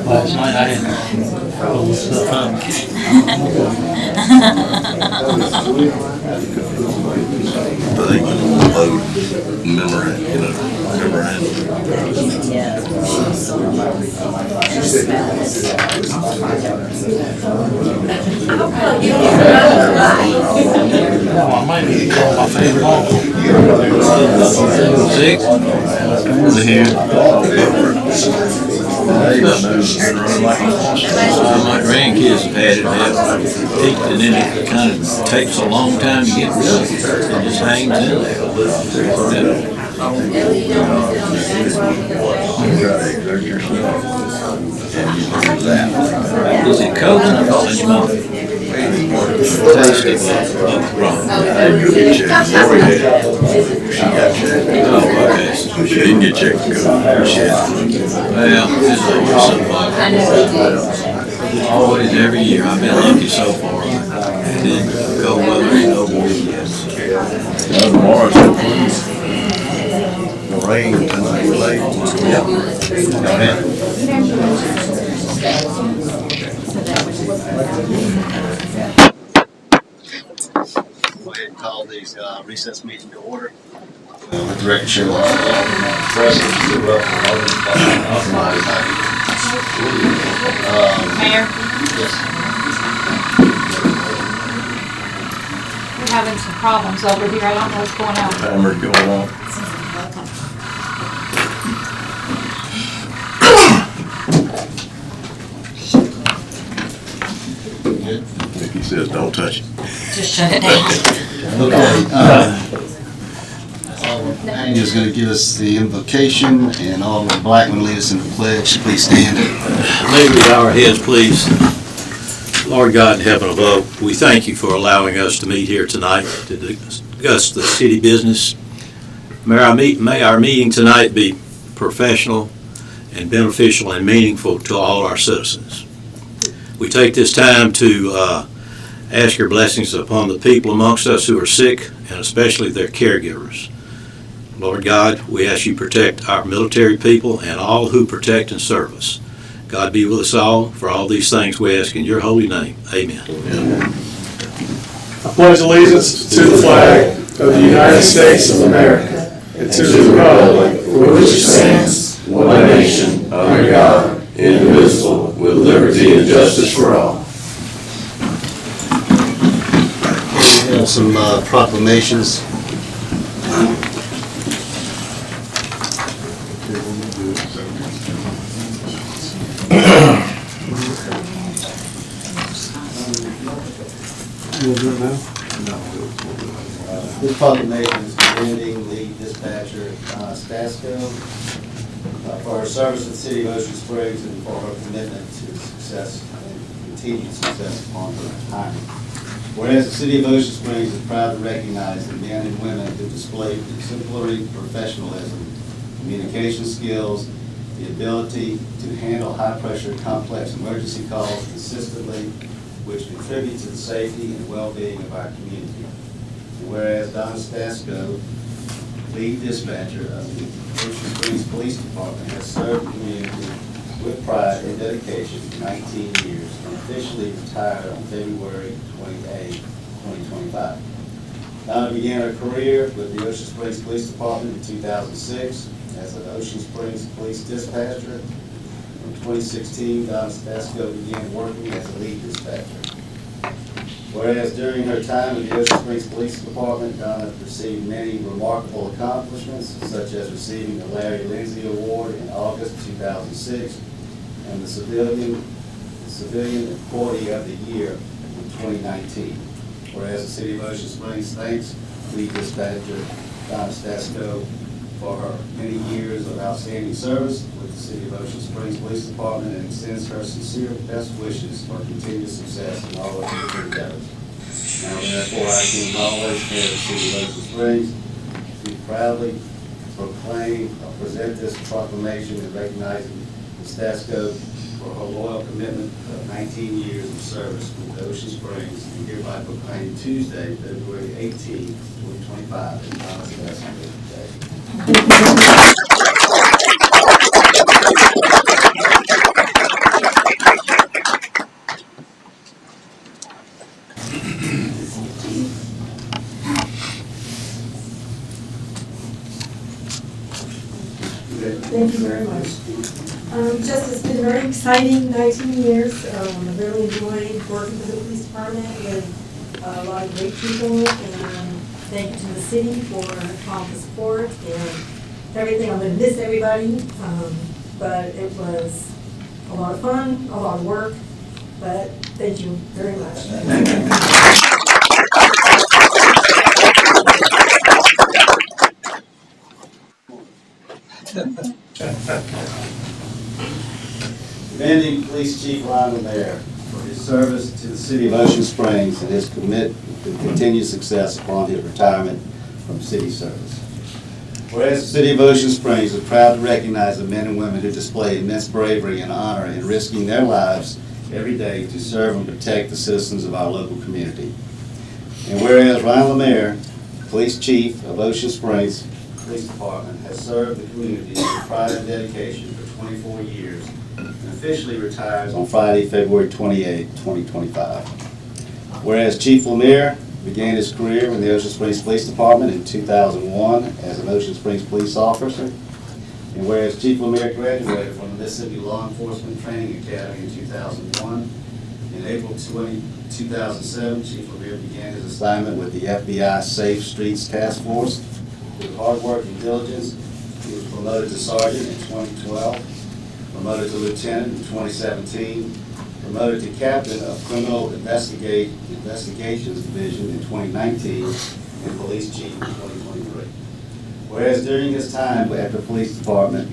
Last night I didn't pull this stuff up. But they can load memorandum. I might be calling my favorite author. 6? Here. My grandkids have had it peaked, and then it kind of takes a long time to get rid of it. It just hangs in there. Is it coconut or lemon? Tasty. Oh, okay. She didn't get checked. Well, it's always every year. I've been lucky so far. And then cold weather ain't no more. Tomorrow's the rain tonight late. Yep. Go ahead and call these recess meeting to order. Let the record show all present. Mayor, Yes. we're having some problems over here. I don't know what's going on. Timer going on. He says don't touch it. Just shut it down. Okay. Alderman is going to give us the invocation, and Alderman Blackman lead us in the pledge. Please stand. May we bow our heads, please. Lord God in heaven above, we thank you for allowing us to meet here tonight to discuss the city business. May our meeting tonight be professional and beneficial and meaningful to all our citizens. We take this time to ask your blessings upon the people amongst us who are sick, and especially their caregivers. Lord God, we ask you protect our military people and all who protect and serve us. God be with us all. For all these things we ask in your holy name. Amen. I pledge allegiance to the flag of the United States of America and to the republic for which it stands, one nation, under God, indivisible, with liberty and justice for all. We have some proclamations. This proclamation is commending lead dispatcher Stasco for her service to the city of Ocean Springs and for her commitment to success and continued success upon her retirement. Whereas the city of Ocean Springs is proud to recognize the men and women who displayed exemplary professionalism, communication skills, the ability to handle high-pressure, complex emergency calls consistently, which contribute to the safety and well-being of our community. And whereas Donna Stasco, lead dispatcher of the Ocean Springs Police Department, has served the community with pride and dedication for 19 years and officially retired on February 28, 2025. Donna began her career with the Ocean Springs Police Department in 2006 as an Ocean Springs Police dispatcher. In 2016, Donna Stasco began working as a lead dispatcher. Whereas during her time in the Ocean Springs Police Department, Donna received many remarkable accomplishments, such as receiving the Larry Lindsay Award in August 2006 and the Civilian Employee of the Year in 2019. Whereas the City of Ocean Springs thanks lead dispatcher Donna Stasco for her many years of outstanding service with the City of Ocean Springs Police Department and extends her sincere best wishes for continued success in all of her endeavors. Now therefore I can always hear the City of Ocean Springs to proudly proclaim or present this proclamation and recognizing the Stasco for her loyal commitment of 19 years of service with Ocean Springs, and hereby proclaim Tuesday, February 18, 2025, as Thomas Esposito Day. Thank you very much. Just, it's been very exciting, 19 years. I really enjoyed working for the police department with a lot of great people. And thank you to the city for all the support and everything. I'm going to miss everybody, but it was a lot of fun, a lot of work. But thank you very much. Commending Police Chief Ron Lemaire for his service to the city of Ocean Springs and his commitment to continued success upon his retirement from city service. Whereas the city of Ocean Springs is proud to recognize the men and women who display immense bravery and honor in risking their lives every day to serve and protect the citizens of our local community. And whereas Ron Lemaire, Police Chief of Ocean Springs Police Department, has served the community with pride and dedication for 24 years and officially retires on Friday, February 28, 2025. Whereas Chief Lemaire began his career in the Ocean Springs Police Department in 2001 as an Ocean Springs police officer. And whereas Chief Lemaire graduated from the Mississippi Law Enforcement Training Academy in 2001, in April 2007, Chief Lemaire began his assignment with the FBI Safe Streets Task Force. Through hard work and diligence, he was promoted to sergeant in 2012, promoted to lieutenant in 2017, promoted to captain of Criminal Investigations Division in 2019, and police chief in 2023. Whereas during his time at the police department,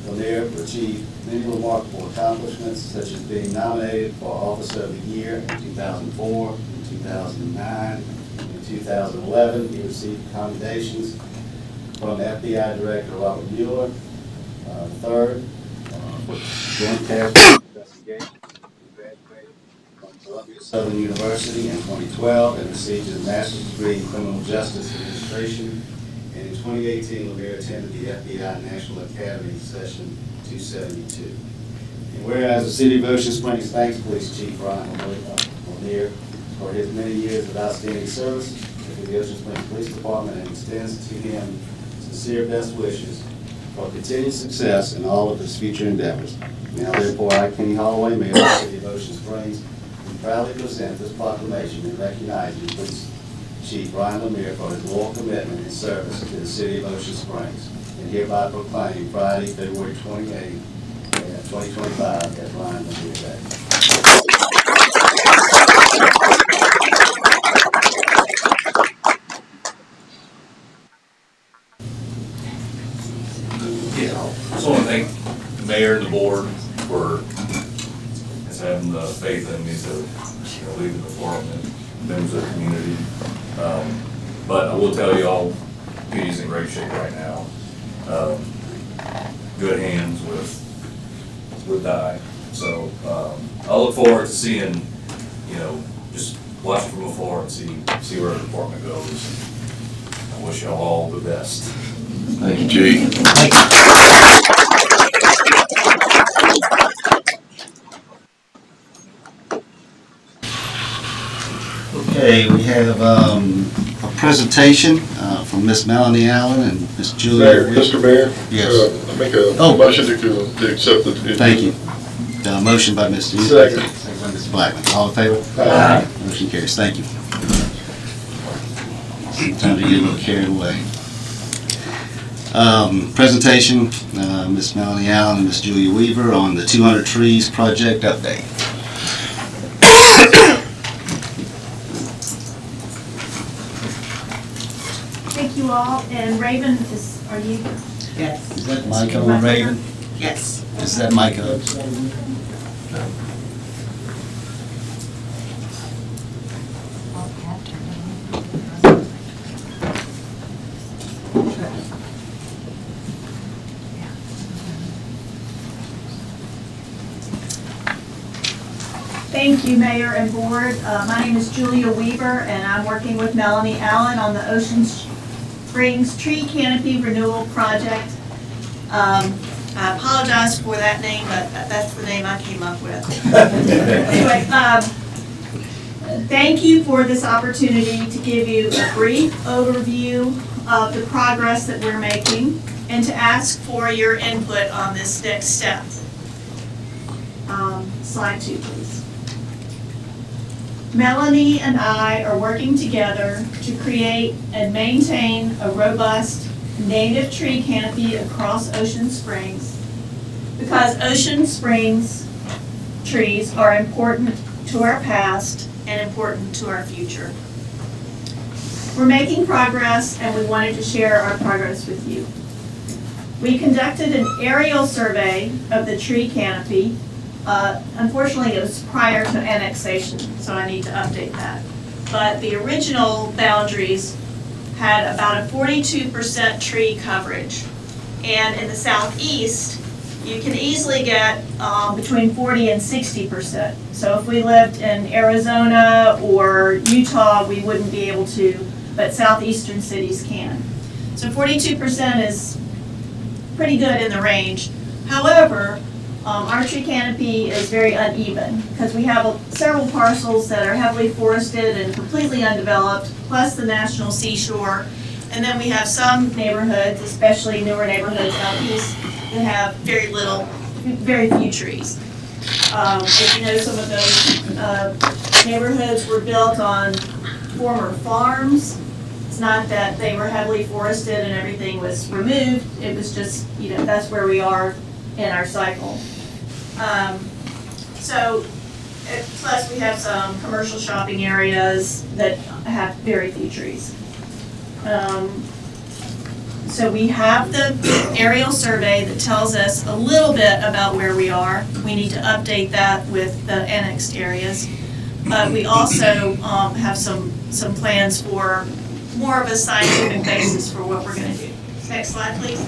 Lemaire achieved many remarkable accomplishments, such as being nominated for Officer of the Year in 2004, in 2009, in 2011. He received commendations from FBI Director Robert Mueller, third, for Joint Task Investigation. He graduated from Columbia Southern University in 2012 and received his master's degree in criminal justice administration. And in 2018, Lemaire attended the FBI National Academy Session 272. And whereas the City of Ocean Springs thanks Police Chief Ron Lemaire for his many years of outstanding service to the Ocean Springs Police Department and extends to him sincere best wishes for continued success in all of his future endeavors. Now therefore, I, Kenny Holloway, Mayor of the City of Ocean Springs, do proudly present this proclamation and recognizing Police Chief Ron Lemaire for his loyal commitment and service to the City of Ocean Springs, and hereby proclaim Friday, February 28, 2025 as Ron Lemaire Day. I just want to thank the mayor and the board for having the faith in me to lead the department, members of the community. But I will tell you all, he's in great shape right now. Good hands with Di. So I look forward to seeing, just watch from afar and see where the department goes. I wish y'all all the best. Thank you, Chief. Okay, we have a presentation from Miss Melanie Allen and Miss Julia. Mr. Mayor? Yes. I make a motion to accept the. Thank you. Motion by Mr. Hughes. Second. Second by Mr. Blackman. All in favor? Aye. Motion carries. Thank you. Sometimes you get a little carried away. Presentation, Miss Melanie Allen and Miss Julia Weaver on the 200 Trees Project update. Thank you all, and Raven, are you? Yes. Is that mic on, Raven? Yes. Is that mic on? Thank you, Mayor and Board. My name is Julia Weaver, and I'm working with Melanie Allen on the Ocean Springs Tree Canopy Renewal Project. I apologize for that name, but that's the name I came up with. Anyway, thank you for this opportunity to give you a brief overview of the progress that we're making and to ask for your input on this next step. Slide 2, please. Melanie and I are working together to create and maintain a robust native tree canopy across Ocean Springs because Ocean Springs trees are important to our past and important to our future. We're making progress and we wanted to share our progress with you. We conducted an aerial survey of the tree canopy. Unfortunately, it was prior to annexation, so I need to update that. But the original boundaries had about a 42% tree coverage. And in the southeast, you can easily get between 40 and 60%. So if we lived in Arizona or Utah, we wouldn't be able to, but southeastern cities can. So 42% is pretty good in the range. However, our tree canopy is very uneven because we have several parcels that are heavily forested and completely undeveloped, plus the national seashore. And then we have some neighborhoods, especially newer neighborhoods out east, that have very few trees. If you know, some of those neighborhoods were built on former farms. It's not that they were heavily forested and everything was removed. It was just, that's where we are in our cycle. Plus we have some commercial shopping areas that have very few trees. So we have the aerial survey that tells us a little bit about where we are. We need to update that with the annexed areas. But we also have some plans for more of a scientific basis for what we're going to do. Next slide, please.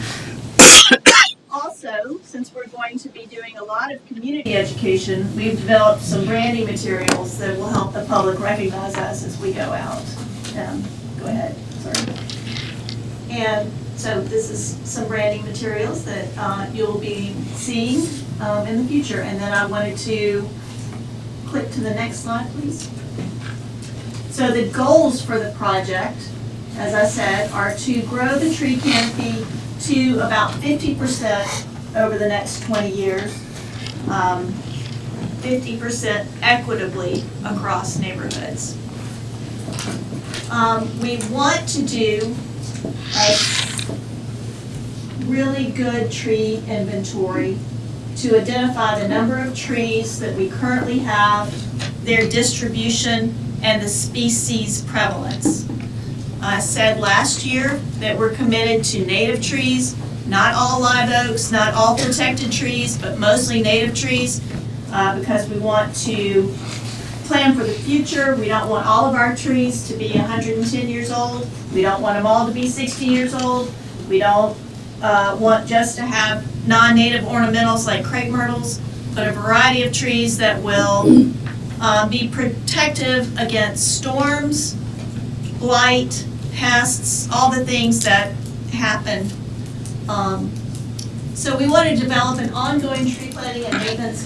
Also, since we're going to be doing a lot of community education, we've developed some branding materials that will help the public recognize us as we go out. Go ahead, sorry. And so this is some branding materials that you'll be seeing in the future. And then I wanted to click to the next slide, please. So the goals for the project, as I said, are to grow the tree canopy to about 50% over the next 20 years, 50% equitably across neighborhoods. We want to do a really good tree inventory to identify the number of trees that we currently have, their distribution, and the species prevalence. I said last year that we're committed to native trees, not all live oaks, not all protected trees, but mostly native trees, because we want to plan for the future. We don't want all of our trees to be 110 years old. We don't want them all to be 60 years old. We don't want just to have non-native ornamentals like crepe myrtles, but a variety of trees that will be protective against storms, blight, pests, all the things that happen. So we want to develop an ongoing tree planting and maintenance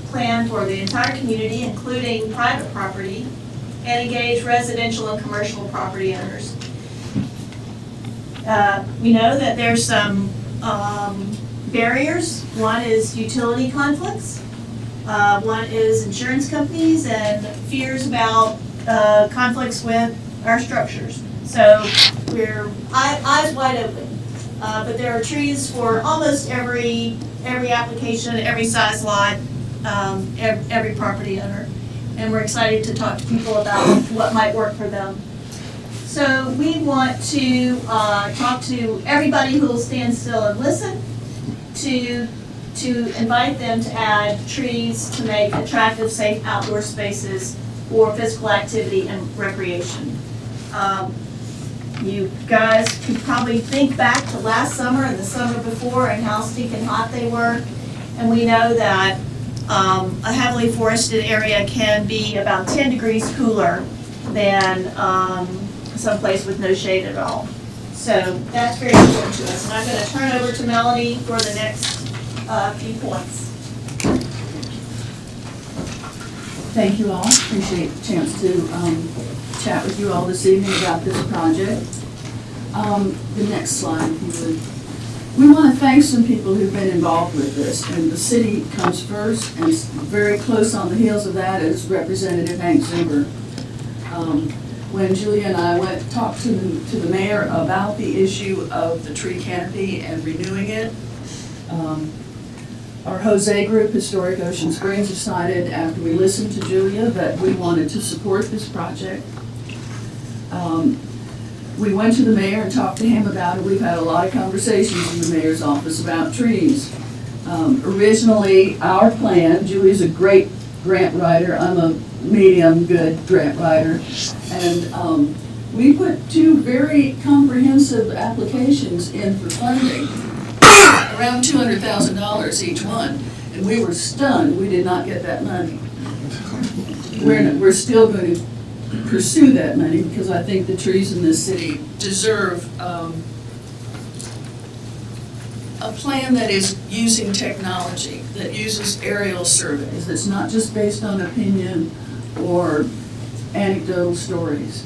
plan for the entire community, including private property, and engage residential and commercial property owners. We know that there's some barriers. One is utility conflicts. One is insurance companies and fears about conflicts with our structures. So we're eyes wide open. But there are trees for almost every application, every size lot, every property owner. And we're excited to talk to people about what might work for them. So we want to talk to everybody who will stand still and listen, to invite them to add trees to make attractive, safe outdoor spaces for physical activity and recreation. You guys could probably think back to last summer and the summer before and how stinking hot they were. And we know that a heavily forested area can be about 10 degrees cooler than someplace with no shade at all. So that's very important to us. And I'm going to turn over to Melanie for the next few points. Thank you all. Appreciate the chance to chat with you all this evening about this project. The next slide, if you would. We want to thank some people who've been involved with this, and the city comes first, and very close on the heels of that is Representative Hank Zuber. When Julia and I went to talk to the mayor about the issue of the tree canopy and renewing it, our Jose group, Historic Ocean Springs, decided after we listened to Julia that we wanted to support this project. We went to the mayor and talked to him about it. We've had a lot of conversations in the mayor's office about trees. Originally, our plan, Julia's a great grant writer, I'm a medium good grant writer, and we put 2 very comprehensive applications in for funding, around $200,000 each one, and we were stunned we did not get that money. We're still going to pursue that money because I think the trees in this city deserve a plan that is using technology, that uses aerial surveys, that's not just based on opinion or anecdotal stories.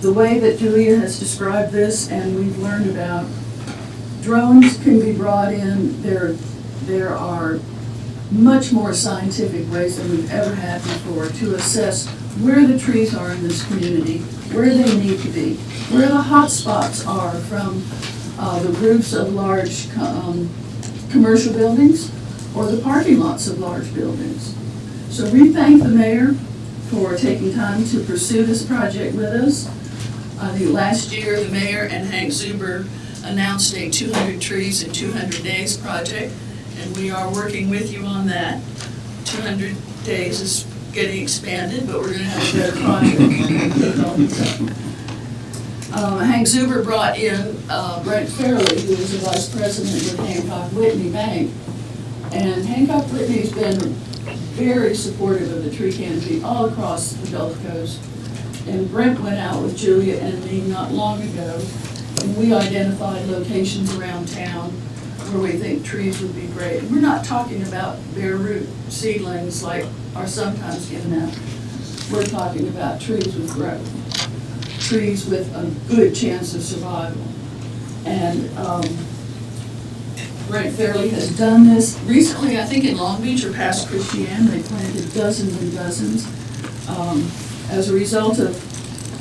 The way that Julia has described this and we've learned about, drones can be brought in. There are much more scientific ways than we've ever had before to assess where the trees are in this community, where they need to be, where the hot spots are from the roofs of large commercial buildings or the parking lots of large buildings. So we thank the mayor for taking time to pursue this project with us. I think last year the mayor and Hank Zuber announced a 200 trees in 200 days project, and we are working with you on that. 200 days is getting expanded, but we're going to have a better project. Hank Zuber brought in Brent Fairley, who is the vice president with Hancock Whitney Bank. And Hancock Whitney's been very supportive of the tree canopy all across the Gulf Coast. And Brent went out with Julia and me not long ago, and we identified locations around town where we think trees would be great. We're not talking about bare root seedlings like are sometimes given out. We're talking about trees with growth, trees with a good chance of survival. And Brent Fairley has done this recently, I think in Long Beach or past Christian, they planted dozens and dozens. As a result of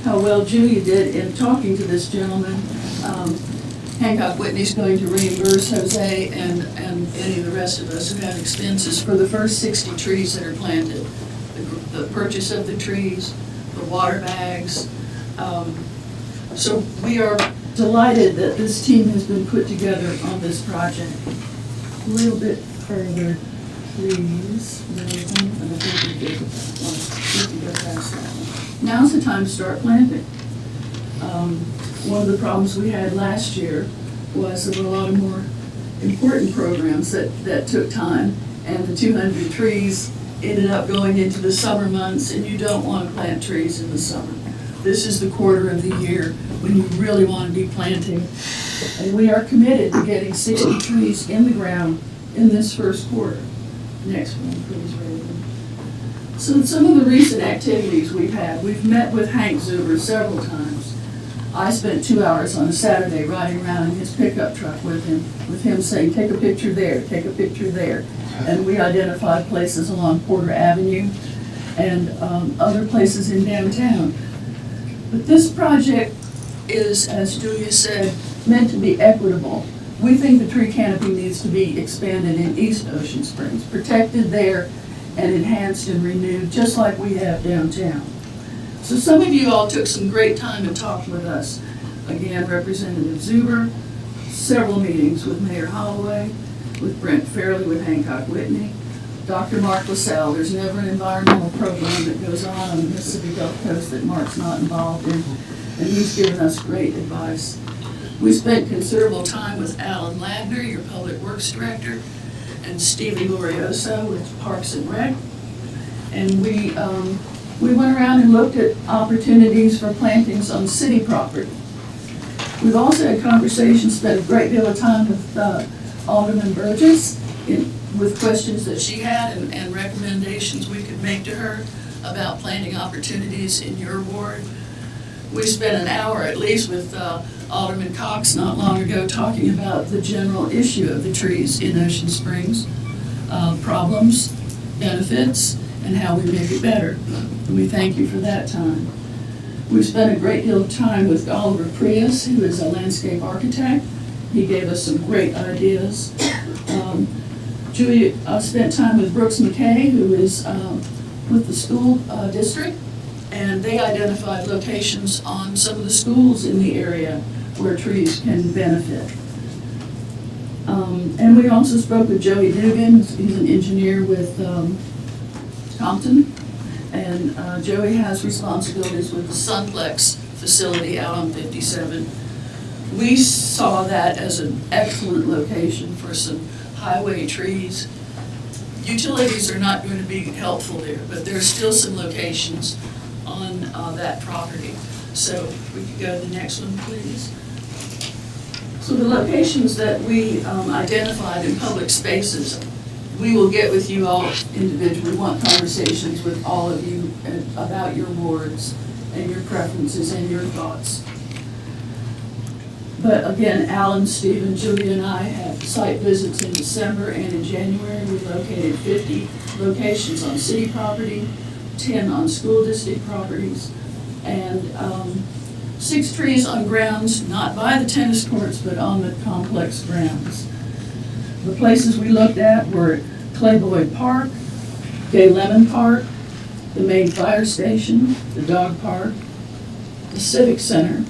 how well Julia did in talking to this gentleman, Hancock Whitney's going to reimburse Jose and any of the rest of us who have expenses for the first 60 trees that are planted. The purchase of the trees, the water bags. So we are delighted that this team has been put together on this project. A little bit further, please. Now's the time to start planting. One of the problems we had last year was there were a lot of more important programs that took time, and the 200 trees ended up going into the summer months, and you don't want to plant trees in the summer. This is the quarter of the year when you really want to be planting, and we are committed to getting 60 trees in the ground in this first quarter. Next one, please, Raven. So some of the recent activities we've had, we've met with Hank Zuber several times. I spent 2 hours on a Saturday riding around in his pickup truck with him saying, take a picture there, take a picture there. And we identified places along Porter Avenue and other places in downtown. But this project is, as Julia said, meant to be equitable. We think the tree canopy needs to be expanded in East Ocean Springs, protected there and enhanced and renewed, just like we have downtown. So some of you all took some great time and talked with us. Again, Representative Zuber, several meetings with Mayor Holloway, with Brent Fairley, with Hancock Whitney, Dr. Mark LaSalle. There's never an environmental program that goes on the Mississippi Gulf Coast that Mark's not involved in, and he's given us great advice. We spent considerable time with Alan Ladner, your Public Works Director, and Stevie Lorioso with Parks and Rec. And we went around and looked at opportunities for plantings on city property. We've also had conversations, spent a great deal of time with Alderman Burgess with questions that she had and recommendations we could make to her about planting opportunities in your ward. We spent an hour at least with Alderman Cox not long ago talking about the general issue of the trees in Ocean Springs, problems, benefits, and how we make it better. And we thank you for that time. We've spent a great deal of time with Oliver Prius, who is a landscape architect. He gave us some great ideas. Julia spent time with Brooks McKay, who is with the school district, and they identified locations on some of the schools in the area where trees can benefit. And we also spoke with Joey Dugan. He's an engineer with Compton, and Joey has responsibilities with the Sunplex facility out on 57. We saw that as an excellent location for some highway trees. Utilities are not going to be helpful there, but there are still some locations on that property. So we could go to the next one, please. So the locations that we identified in public spaces, we will get with you all individually. We want conversations with all of you about your wards and your preferences and your thoughts. But again, Alan, Stephen, Julia, and I had site visits in December, and in January we located 50 locations on city property, 10 on school district properties, and 6 trees on grounds not by the tennis courts but on the complex grounds. The places we looked at were Clay Boyd Park, Gay Lemon Park, the main fire station, the dog park, the Civic Center,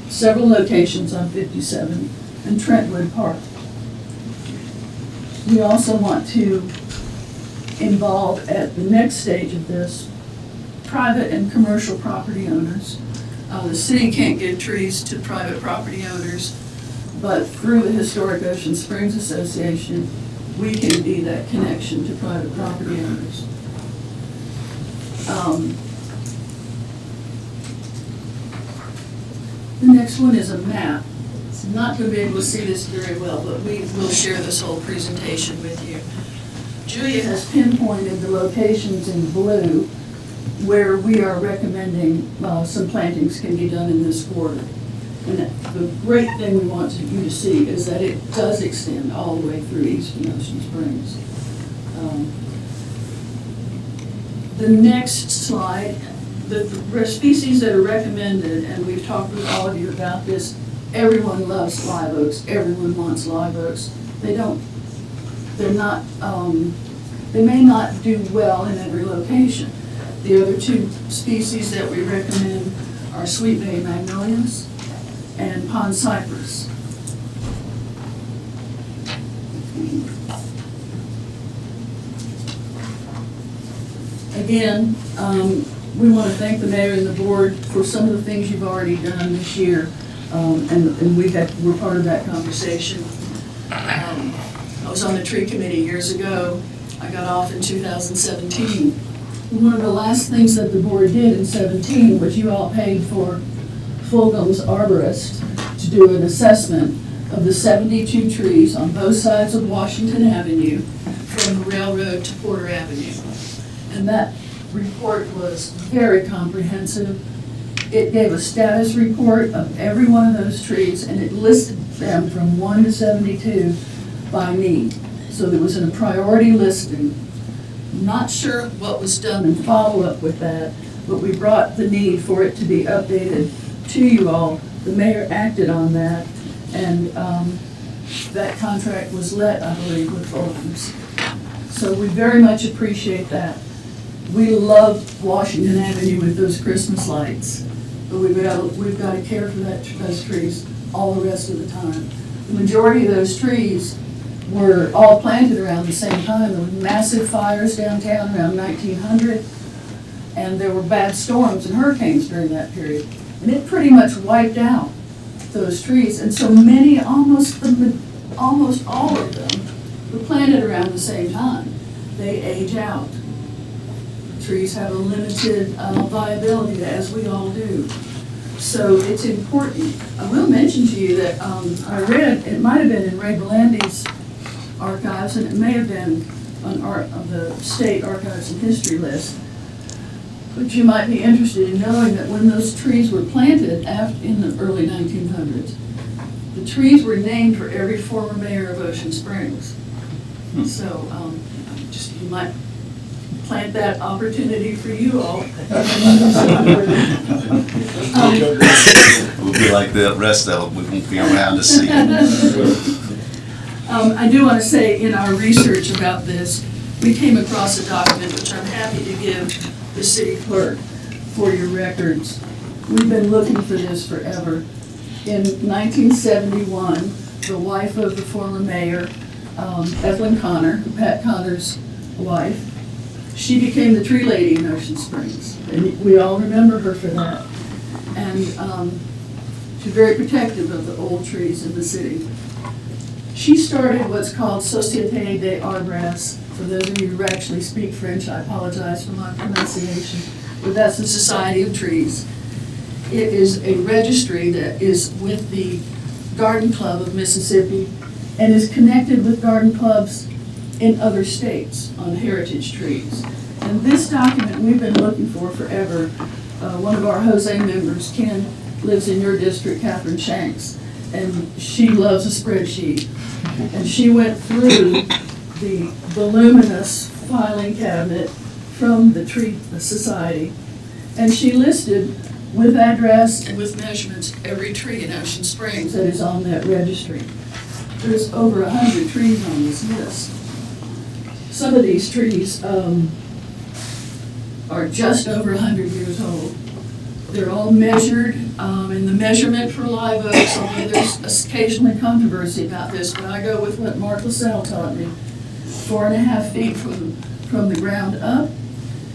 several locations on 57, and Trentwood Park. We also want to involve at the next stage of this private and commercial property owners. The city can't give trees to private property owners, but through the Historic Ocean Springs Association, we can be that connection to private property owners. The next one is a map. It's not going to be able to see this very well, but we will share this whole presentation with you. Julia has pinpointed the locations in blue where we are recommending some plantings can be done in this quarter. And the great thing we want you to see is that it does extend all the way through Eastern Ocean Springs. The next slide, the species that are recommended, and we've talked with all of you about this, everyone loves live oaks, everyone wants live oaks. They may not do well in every location. The other 2 species that we recommend are sweet bay magnolias and pond cypress. Again, we want to thank the mayor and the board for some of the things you've already done this year, and we're part of that conversation. I was on the tree committee years ago. I got off in 2017. One of the last things that the board did in 17 was you all paid for Fulgham's arborist to do an assessment of the 72 trees on both sides of Washington Avenue from the railroad to Porter Avenue. And that report was very comprehensive. It gave a status report of every one of those trees, and it listed them from 1 to 72 by need. So there was a priority listing. Not sure what was done in follow-up with that, but we brought the need for it to be updated to you all. The mayor acted on that, and that contract was let, I believe, with Fulton's. So we very much appreciate that. We love Washington Avenue with those Christmas lights, but we've got to care for those trees all the rest of the time. The majority of those trees were all planted around the same time. There were massive fires downtown around 1900, and there were bad storms and hurricanes during that period. And it pretty much wiped out those trees. And so many, almost all of them, were planted around the same time. They age out. Trees have a limited viability, as we all do. So it's important. I will mention to you that I read, it might have been in Ray Belandi's archives, and it may have been on the state archives and history list. But you might be interested in knowing that when those trees were planted in the early 1900s, the trees were named for every former mayor of Ocean Springs. So just you might plant that opportunity for you all. We'll be like the rest of them, we won't be around to see it. I do want to say, in our research about this, we came across a document which I'm happy to give the city clerk for your records. We've been looking for this forever. In 1971, the wife of the former mayor, Evelyn Connor, Pat Connor's wife, she became the tree lady in Ocean Springs. And we all remember her for that. And she's very protective of the old trees in the city. She started what's called Société des Arbres. For those of you who actually speak French, I apologize for my pronunciation, but that's the Society of Trees. It is a registry that is with the Garden Club of Mississippi and is connected with garden clubs in other states on heritage trees. And this document we've been looking for forever. One of our Jose members, Ken, lives in your district, Catherine Shanks, and she loves a spreadsheet. And she went through the voluminous filing cabinet from the Tree Society, and she listed with address and with measurements every tree in Ocean Springs that is on that registry. There's over 100 trees on this list. Some of these trees are just over 100 years old. They're all measured, and the measurement for live oaks, although there's occasionally controversy about this, but I go with what Mark LaSalle taught me. 4.5 feet from the ground up.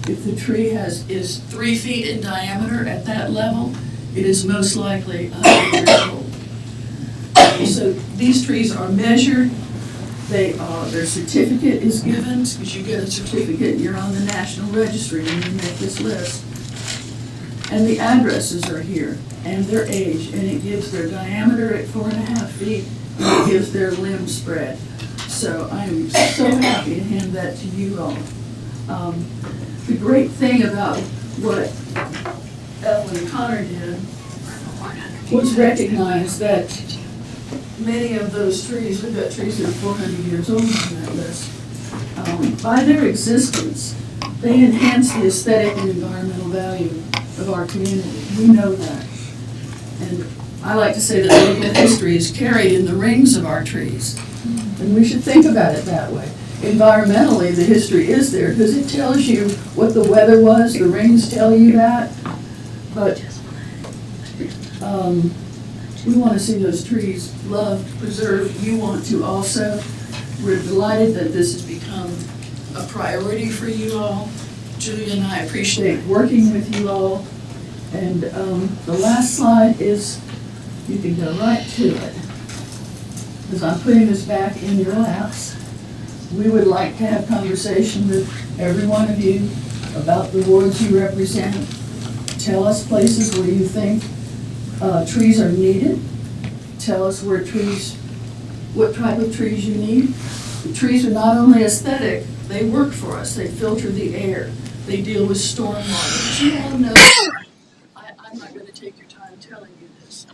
If the tree is 3 feet in diameter at that level, it is most likely 100 years old. So these trees are measured. Their certificate is given, because you get a certificate, you're on the National Registry when you make this list. And the addresses are here, and their age, and it gives their diameter at 4.5 feet, and it gives their limb spread. So I'm so happy to hand that to you all. The great thing about what Evelyn Connor did was recognize that many of those trees, we've got trees that are 400 years old on that list, by their existence, they enhance the aesthetic and environmental value of our community. We know that. And I like to say that local history is carried in the rings of our trees. And we should think about it that way. Environmentally, the history is there because it tells you what the weather was. The rings tell you that. But we want to see those trees loved, preserved. You want to also. We're delighted that this has become a priority for you all. Julia and I appreciate working with you all. And the last slide is, you can go right to it. As I'm putting this back in your laps, we would like to have conversation with every one of you about the wards you represent. Tell us places where you think trees are needed. Tell us what type of trees you need. The trees are not only aesthetic, they work for us. They filter the air. They deal with stormwater. But you all know, I'm not going to take your time telling you this,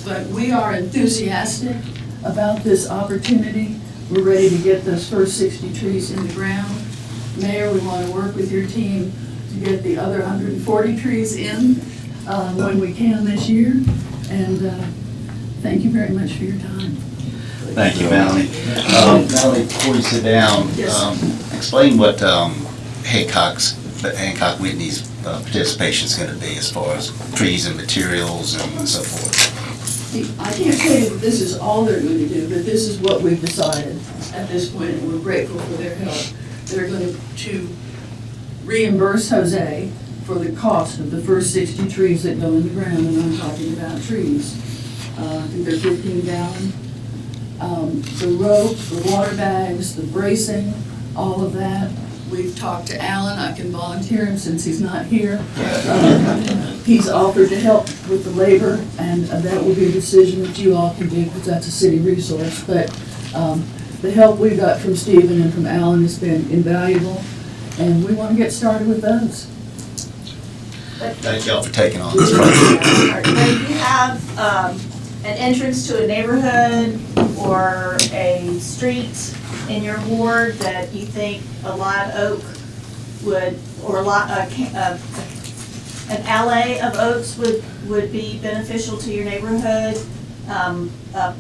but we are enthusiastic about this opportunity. We're ready to get those first 60 trees in the ground. Mayor, we want to work with your team to get the other 140 trees in when we can this year. And thank you very much for your time. Thank you, Melanie. Melanie, before you sit down, explain what Hancock Whitney's participation is going to be as far as trees and materials and so forth. I can't say that this is all they're going to do, but this is what we've decided at this point, and we're grateful for their help. They're going to reimburse Jose for the cost of the first 60 trees that go in the ground, and I'm talking about trees. I think they're 15 gallon The rope, the water bags, the bracing, all of that. We've talked to Alan. I can volunteer him since he's not here. He's offered to help with the labor, and that will be a decision that you all can do because that's a city resource. But the help we got from Stephen and from Alan has been invaluable, and we want to get started with those. Thank y'all for taking on this project. If you have an entrance to a neighborhood or a street in your ward that you think a live oak would, or an alley of oaks would be beneficial to your neighborhood, a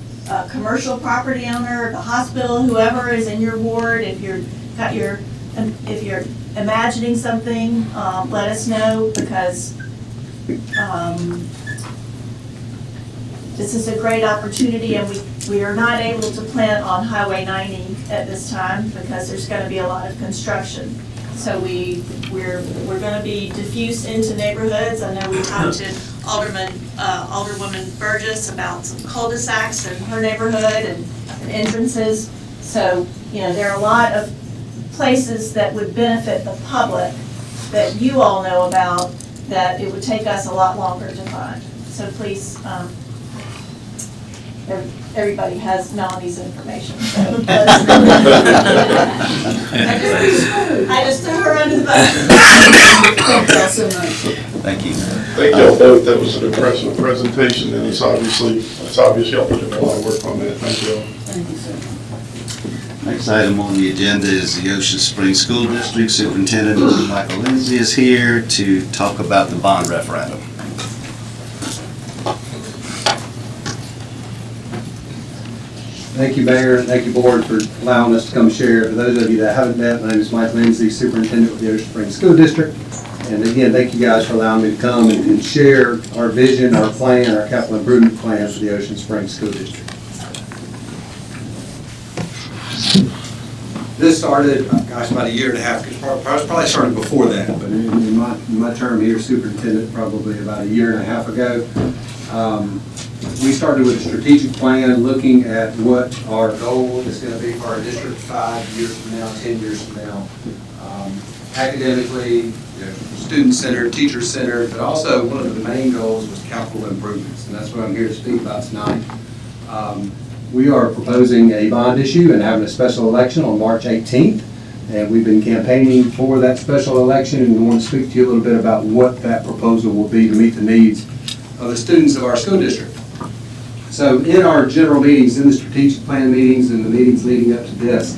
commercial property owner, the hospital, whoever is in your ward, if you're imagining something, let us know, because this is a great opportunity, and we are not able to plant on Highway 90 at this time because there's going to be a lot of construction. So we're going to be diffuse into neighborhoods. I know we talked to Alderwoman Burgess about some cul-de-sacs in her neighborhood and entrances. So, there are a lot of places that would benefit the public that you all know about that it would take us a lot longer to find. So please, everybody has Melanie's information. So I just threw her under the bus. Thank you all so much. Thank you. Thank y'all both. That was an impressive presentation, and it's obvious y'all put in a lot of work on that. Thank you all. Thank you so much. Next item on the agenda is the Ocean Springs School District. Superintendent Michael Lindsay is here to talk about the bond referendum. Thank you, Mayor, and thank you, Board, for allowing us to come share. For those of you that haven't met, my name is Mike Lindsay, Superintendent with the Ocean Springs School District. And again, thank you guys for allowing me to come and share our vision, our plan, our capital improvement plan for the Ocean Springs School District. This started, gosh, about a year and a half, probably started before that, but in my term here, superintendent, probably about a year and a half ago. We started with a strategic plan looking at what our goal is going to be for our district 5 years from now, 10 years from now. Academically, student-centered, teacher-centered, but also one of the main goals was capital improvements, and that's what I'm here to speak about tonight. We are proposing a bond issue and having a special election on March 18th, and we've been campaigning for that special election, and we want to speak to you a little bit about what that proposal will be to meet the needs of the students of our school district. So in our general meetings, in the strategic plan meetings, and the meetings leading up to this,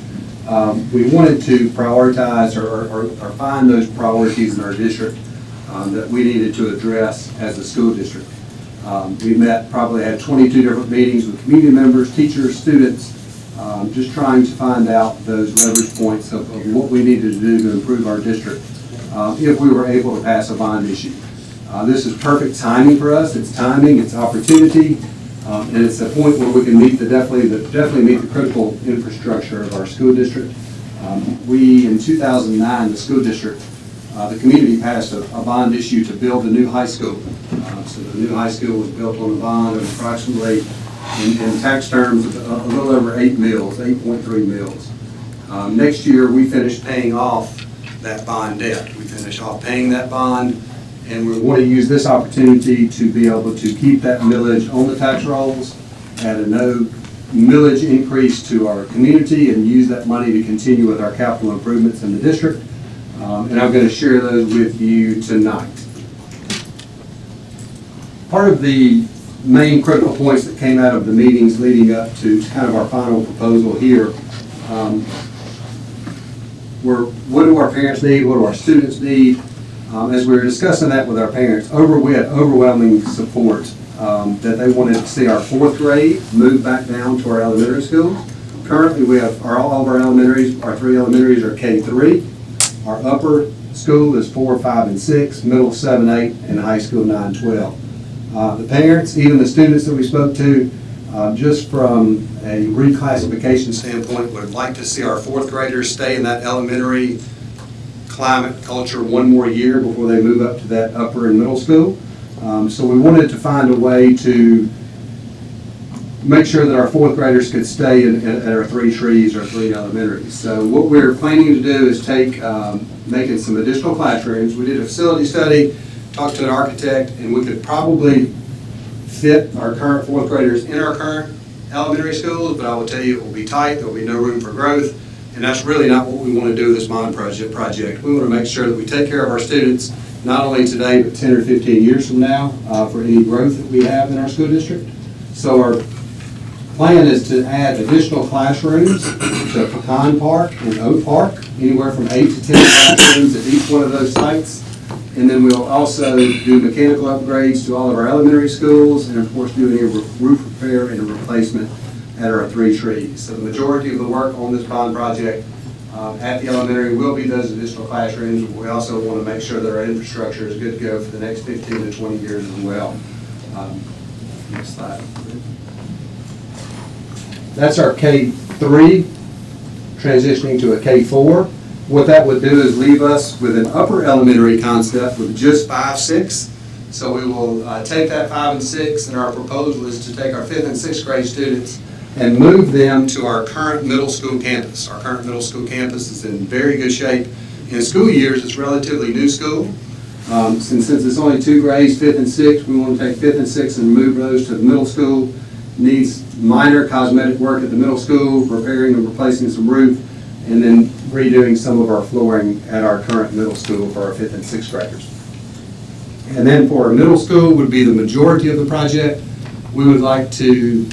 we wanted to prioritize or find those priorities in our district that we needed to address as a school district. We probably had 22 different meetings with community members, teachers, students, just trying to find out those leverage points of what we needed to do to improve our district if we were able to pass a bond issue. This is perfect timing for us. It's timing, it's opportunity, and it's a point where we can definitely meet the critical infrastructure of our school district. We, in 2009, the school district, the community passed a bond issue to build a new high school. So the new high school was built on a bond of approximately, in tax terms, a little over 8 mills, 8.3 mills. Next year, we finished paying off that bond debt. We finished off paying that bond, and we want to use this opportunity to be able to keep that millage on the tax rolls, add a no millage increase to our community, and use that money to continue with our capital improvements in the district. And I'm going to share those with you tonight. Part of the main critical points that came out of the meetings leading up to kind of our final proposal here were, what do our parents need, what do our students need? As we were discussing that with our parents, we had overwhelming support that they wanted to see our 4th grade move back down to our elementary schools. Currently, we have all of our elementaries, our 3 elementaries are K-3. Our upper school is 4, 5, and 6, middle 7, 8, and high school 9, 12. The parents, even the students that we spoke to, just from a reclassification standpoint, would like to see our 4th graders stay in that elementary climate culture one more year before they move up to that upper and middle school. So we wanted to find a way to make sure that our fourth graders could stay at our 3 trees or 3 elementaries. So what we're planning to do is making some additional classrooms. We did a facility study, talked to an architect, and we could probably fit our current fourth graders in our current elementary schools, but I will tell you it will be tight, there will be no room for growth, and that's really not what we want to do with this bond project. We want to make sure that we take care of our students, not only today, but 10 or 15 years from now, for any growth that we have in our school district. So our plan is to add additional classrooms to Pecan Park and Oak Park, anywhere from 8 to 10 classrooms at each one of those sites. And then we'll also do mechanical upgrades to all of our elementary schools, and of course do any roof repair and replacement at our 3 trees. So the majority of the work on this bond project at the elementary will be those additional classrooms. We also want to make sure that our infrastructure is good to go for the next 15 to 20 years as well. Next slide. That's our K3 transitioning to a K4. What that would do is leave us with an upper elementary concept with just 5, 6. So we will take that 5 and 6, and our proposal is to take our 5th and 6th grade students and move them to our current middle school campus. Our current middle school campus is in very good shape. In school years, it's relatively new school. Since it's only 2 grades, 5th and 6th, we want to take 5th and 6th and move those to the middle school. Needs minor cosmetic work at the middle school, repairing and replacing some roof, and then redoing some of our flooring at our current middle school for our 5th and 6th graders. And then for our middle school would be the majority of the project. We would like to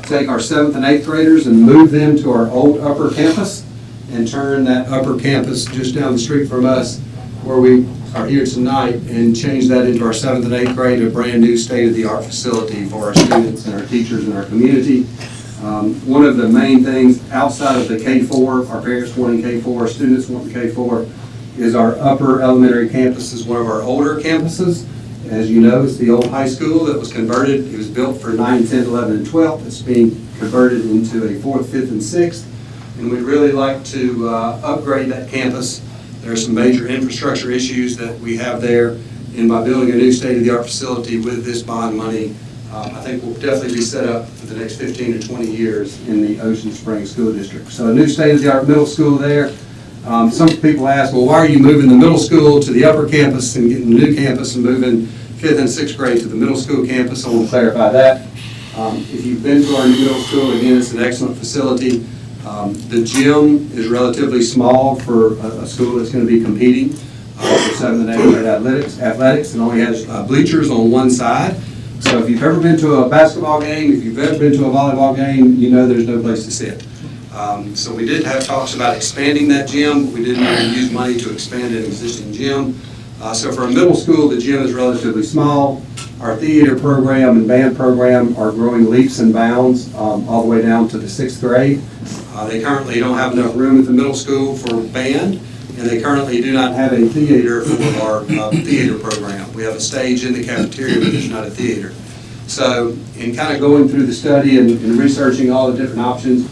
take our 7th and 8th graders and move them to our old upper campus and turn that upper campus just down the street from us where we are here tonight and change that into our 7th and 8th grade, a brand new state-of-the-art facility for our students and our teachers and our community. One of the main things outside of the K4, our parents wanting K4, our students wanting K4, is our upper elementary campus is one of our older campuses. As you know, it's the old high school that was converted. It was built for 9, 10, 11, and 12. It's being converted into a 4th, 5th, and 6th. And we'd really like to upgrade that campus. There are some major infrastructure issues that we have there. And by building a new state-of-the-art facility with this bond money, I think we'll definitely be set up for the next 15 to 20 years in the Ocean Springs School District. So a new state-of-the-art middle school there. Some people ask, well, why are you moving the middle school to the upper campus and getting the new campus and moving 5th and 6th grade to the middle school campus? I want to clarify that. If you've been to our new middle school, again, it's an excellent facility. The gym is relatively small for a school that's going to be competing for 7th and 8th grade athletics. It only has bleachers on one side. So if you've ever been to a basketball game, if you've ever been to a volleyball game, you know there's no place to sit. So we did have talks about expanding that gym, but we didn't want to use money to expand an existing gym. So for a middle school, the gym is relatively small. Our theater program and band program are growing leaps and bounds all the way down to the 6th grade. They currently don't have enough room at the middle school for band, and they currently do not have a theater for our theater program. We have a stage in the cafeteria, but there's not a theater. So in kind of going through the study and researching all the different options,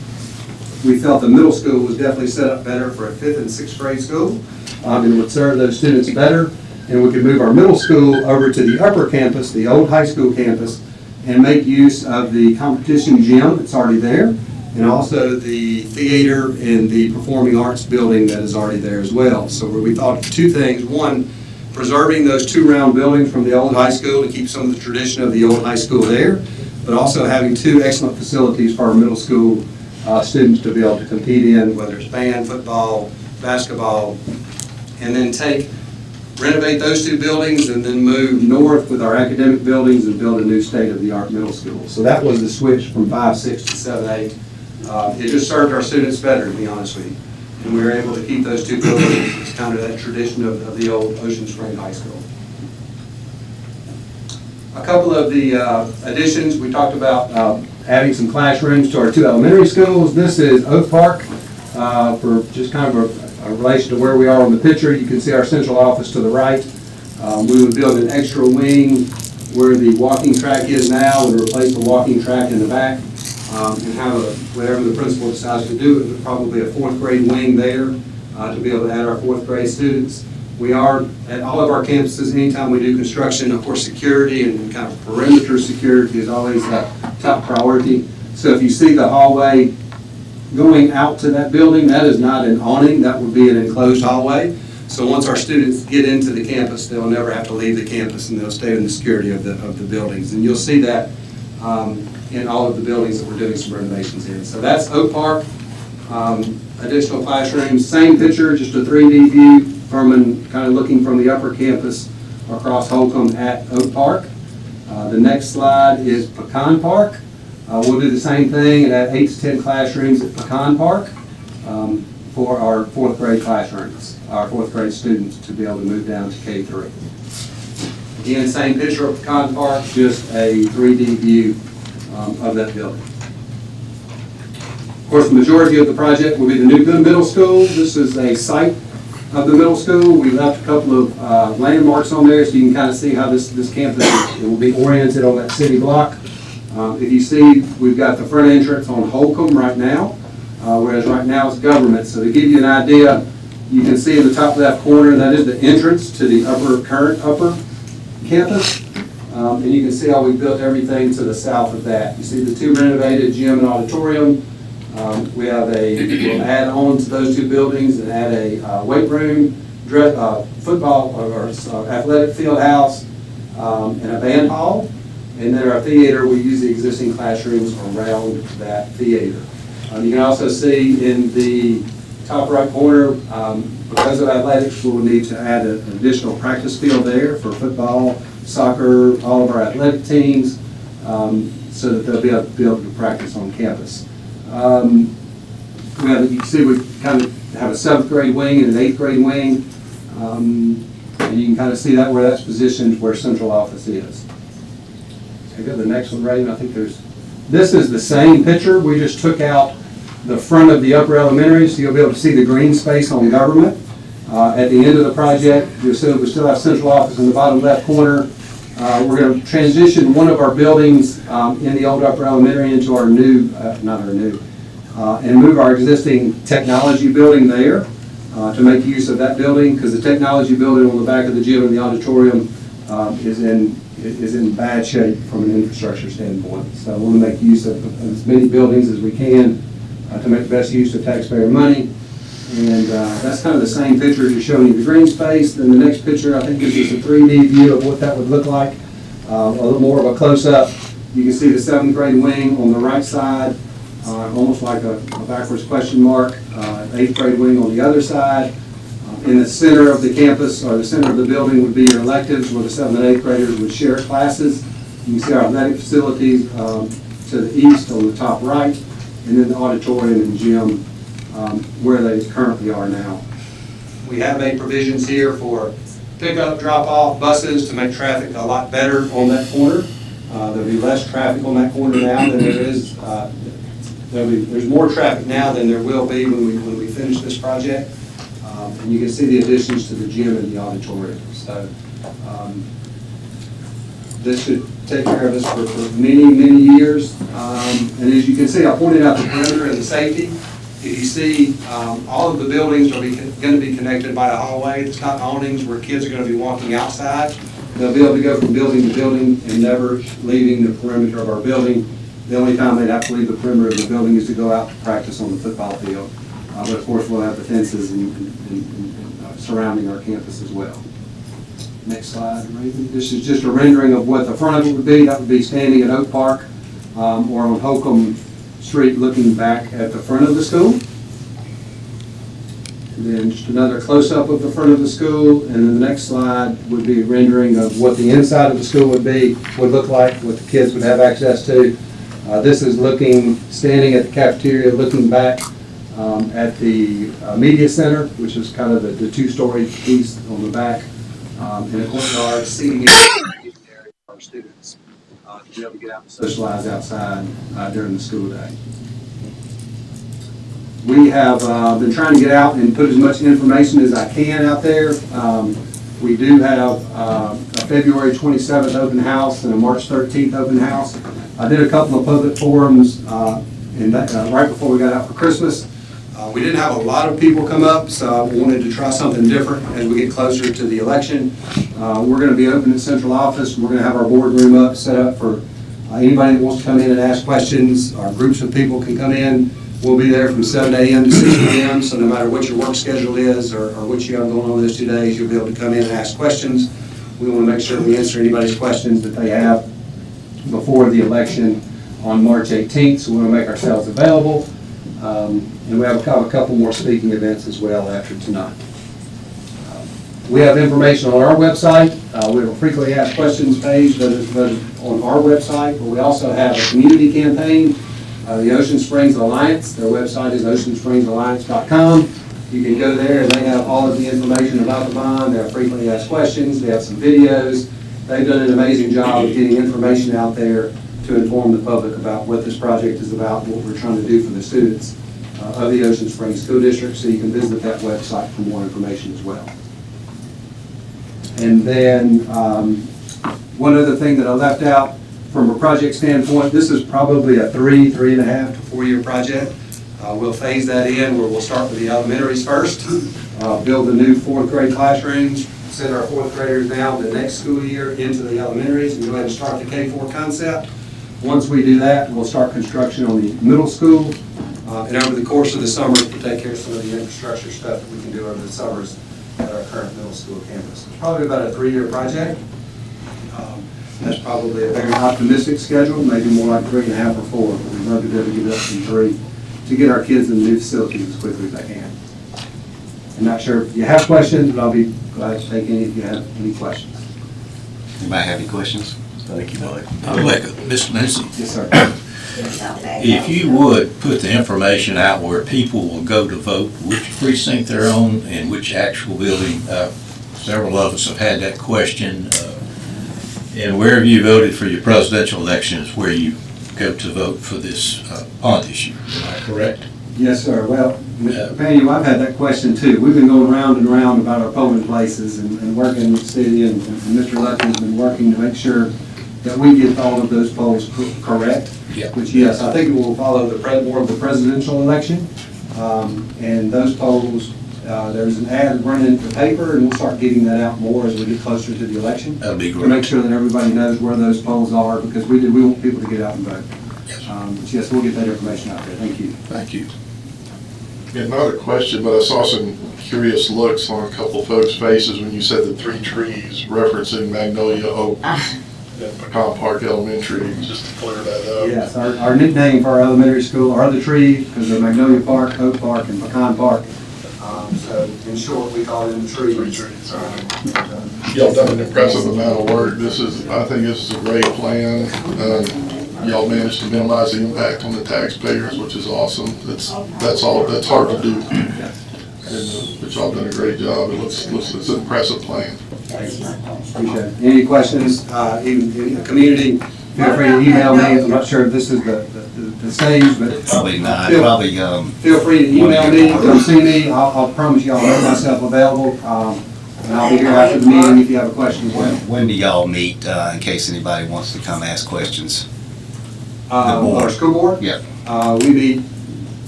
we felt the middle school was definitely set up better for a 5th and 6th grade school, and would serve those students better. And we could move our middle school over to the upper campus, the old high school campus, and make use of the competition gym that's already there, and also the theater and the performing arts building that is already there as well. So we thought of 2 things. One, preserving those 2 round buildings from the old high school to keep some of the tradition of the old high school there, but also having 2 excellent facilities for our middle school students to be able to compete in, whether it's band, football, basketball, and then renovate those 2 buildings and then move north with our academic buildings and build a new state-of-the-art middle school. So that was the switch from 5, 6 to 7, 8. It just served our students better, to be honest with you. And we were able to keep those 2 buildings. It's kind of that tradition of the old Ocean Spring High School. A couple of the additions, we talked about adding some classrooms to our 2 elementary schools. This is Oak Park for just kind of a relation to where we are on the picture. You can see our central office to the right. We would build an extra wing where the walking track is now and replace the walking track in the back and have whatever the principal decides to do, it would probably a 4th grade wing there to be able to add our 4th grade students. We are, at all of our campuses, anytime we do construction, of course, security and kind of perimeter security is always a top priority. So if you see the hallway going out to that building, that is not an awning, that would be an enclosed hallway. So once our students get into the campus, they'll never have to leave the campus, and they'll stay in the security of the buildings. And you'll see that in all of the buildings that we're doing some renovations in. So that's Oak Park. Additional classrooms, same picture, just a 3D view from kind of looking from the upper campus across Holcomb at Oak Park. The next slide is Pecan Park. We'll do the same thing and add 8 to 10 classrooms at Pecan Park for our 4th grade classrooms, our 4th grade students to be able to move down to K3. Again, same picture of Pecan Park, just a 3D view of that building. Of course, the majority of the project will be the new middle school. This is a site of the middle school. We left a couple of landmarks on there so you can kind of see how this campus it will be oriented on that city block. If you see, we've got the front entrance on Holcomb right now, whereas right now it's government. So to give you an idea, you can see in the top left corner, that is the entrance to the current upper campus. And you can see how we built everything to the south of that. You see the 2 renovated gym and auditorium. We'll add on to those 2 buildings and add a weight room, football or athletic field house, and a band hall. And then our theater, we use the existing classrooms around that theater. You can also see in the top right corner, because of athletics, we'll need to add an additional practice field there for football, soccer, all of our athletic teams, so that they'll be able to practice on campus. You can see we kind of have a 7th grade wing and an 8th grade wing, and you can kind of see that where that's positioned, where central office is. Okay, go to the next one, Raven. I think this is the same picture. We just took out the front of the upper elementary, so you'll be able to see the green space on government. At the end of the project, you'll see we still have central office in the bottom left corner. We're going to transition one of our buildings in the old upper elementary into our new, and move our existing technology building there to make use of that building, because the technology building on the back of the gym and the auditorium is in bad shape from an infrastructure standpoint. So I want to make use of as many buildings as we can to make the best use of taxpayer money. And that's kind of the same picture as showing you the green space. Then the next picture, I think, gives us a 3D view of what that would look like. A little more of a close-up. You can see the 7th grade wing on the right side, almost like a backwards question mark. 8th grade wing on the other side. In the center of the campus, or the center of the building, would be your electives, where the 7th and 8th graders would share classes. You can see our athletic facilities to the east on the top right, and then the auditorium and gym where they currently are now. We have made provisions here for pickup, drop-off, buses to make traffic a lot better on that corner. There'll be less traffic on that corner now than there is. There's more traffic now than there will be when we finish this project. And you can see the additions to the gym and the auditorium. So this should take care of us for many, many years. And as you can see, I pointed out the perimeter and the safety. If you see, all of the buildings are going to be connected by a hallway. It's not awnings where kids are going to be walking outside. They'll be able to go from building to building and never leaving the perimeter of our building. The only time they'd have to leave the perimeter of the building is to go out to practice on the football field. But of course, we'll have the fences and surrounding our campus as well. Next slide, Raven. This is just a rendering of what the front of it would be. That would be standing at Oak Park or on Holcomb Street looking back at the front of the school. And then just another close-up of the front of the school. And then the next slide would be a rendering of what the inside of the school would look like, what the kids would have access to. This is standing at the cafeteria, looking back at the media center, which is kind of the 2-story piece on the back, in a courtyard, seating area for our students to be able to get out and socialize outside during the school day. We have been trying to get out and put as much information as I can out there. We do have a February 27th open house and a March 13th open house. I did a couple of public forums right before we got out for Christmas. We didn't have a lot of people come up, so we wanted to try something different as we get closer to the election. We're going to be open at central office. We're going to have our boardroom set up for Anybody that wants to come in and ask questions, or groups of people can come in. We'll be there from 7 a.m. to 6 p.m., so no matter what your work schedule is or what you got going on those 2 days, you'll be able to come in and ask questions. We want to make sure we answer anybody's questions that they have before the election on March 18th, so we want to make ourselves available. And we have a couple more speaking events as well after tonight. We have information on our website. We have a frequently asked questions page that is on our website, but we also have a community campaign, the Ocean Springs Alliance. Their website is oceansprings.alliance.com. You can go there and they have all of the information about the bond. They have frequently asked questions. They have some videos. They've done an amazing job of getting information out there to inform the public about what this project is about, what we're trying to do for the students of the Ocean Springs School District. So you can visit that website for more information as well. And then one other thing that I left out from a project standpoint, this is probably a 3.5 to 4 year project. We'll phase that in where we'll start with the elementaries first, build the new 4th grade classrooms, send our 4th graders now the next school year into the elementaries and go ahead and start the K-4 concept. Once we do that, we'll start construction on the middle school. And over the course of the summer, we'll take care of some of the infrastructure stuff that we can do over the summers at our current middle school campus. It's probably about a 3 year project. That's probably a very optimistic schedule, maybe more like 3.5 or 4, but we'd love to be able to get up from 3 to get our kids in the new facilities as quickly as I can. I'm not sure if you have questions, but I'll be glad to take any if you have any questions. Anybody have any questions? Thank you, Mike. I'd like, Ms. Lindsay, Yes, sir. if you would put the information out where people will go to vote, which precinct they're on and which actual building. Several of us have had that question. And wherever you voted for your presidential election is where you go to vote for this bond issue. Am I correct? Yes, sir. Well, Mr. Paniel, I've had that question too. We've been going round and round about our polling places and working with the city, and Mr. Lutton's been working to make sure that we get all of those polls correct. Yeah. Which, yes, I think it will follow more of the presidential election. And those polls, there's an ad running in the paper, and we'll start getting that out more as we get closer to the election. That'd be To great. make sure that everybody knows where those polls are, because we want people to get out and vote. Yes. But yes, we'll get that information out there. Thank you. Thank you. Yeah, not a question, but I saw some curious looks on a couple folks' faces when you said the 3 trees referencing Magnolia Oak at Pecan Park Elementary, just to clear that up. Yes, our nickname for our elementary school are the trees, because they're Magnolia Park, Oak Park, and Pecan Park. So in short, we call them the trees. 3 trees, all right. Y'all done an impressive amount of work. I think this is a great plan. Y'all managed to minimize the impact on the taxpayers, which is awesome. That's hard to do. But y'all done a great job. It's an impressive plan. Appreciate it. Any questions, even in the community, feel free to email me. I'm not sure if this is the stage, but. Probably not, Feel free to email me, come see me. I'll promise you I'll make myself available. And I'll be here after the meeting if you have a question as well. when do y'all meet, in case anybody wants to come ask questions? Our school board? Yep.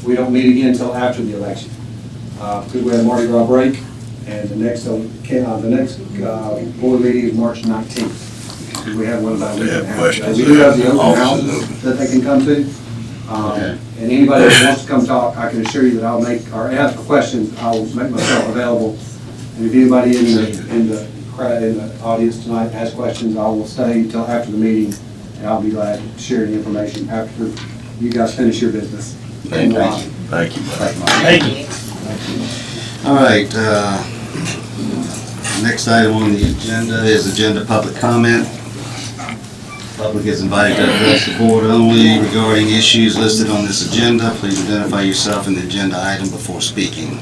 We don't meet again until after the election. Because we have Mardi Gras break, and the next board meeting is March 19th. Because we have one about a week and a half. So we do have the open house that they can come to. Okay. And anybody that wants to come talk, I can assure you that I'll ask for questions, I'll make myself available. And if anybody in the audience tonight has questions, I will stay until after the meeting, and I'll be glad to share the information after you guys finish your business. Thank you. Thank you. Thank you. All right, next item on the agenda is agenda public comment. Public is invited to address the board only regarding issues listed on this agenda. Please identify yourself and the agenda item before speaking.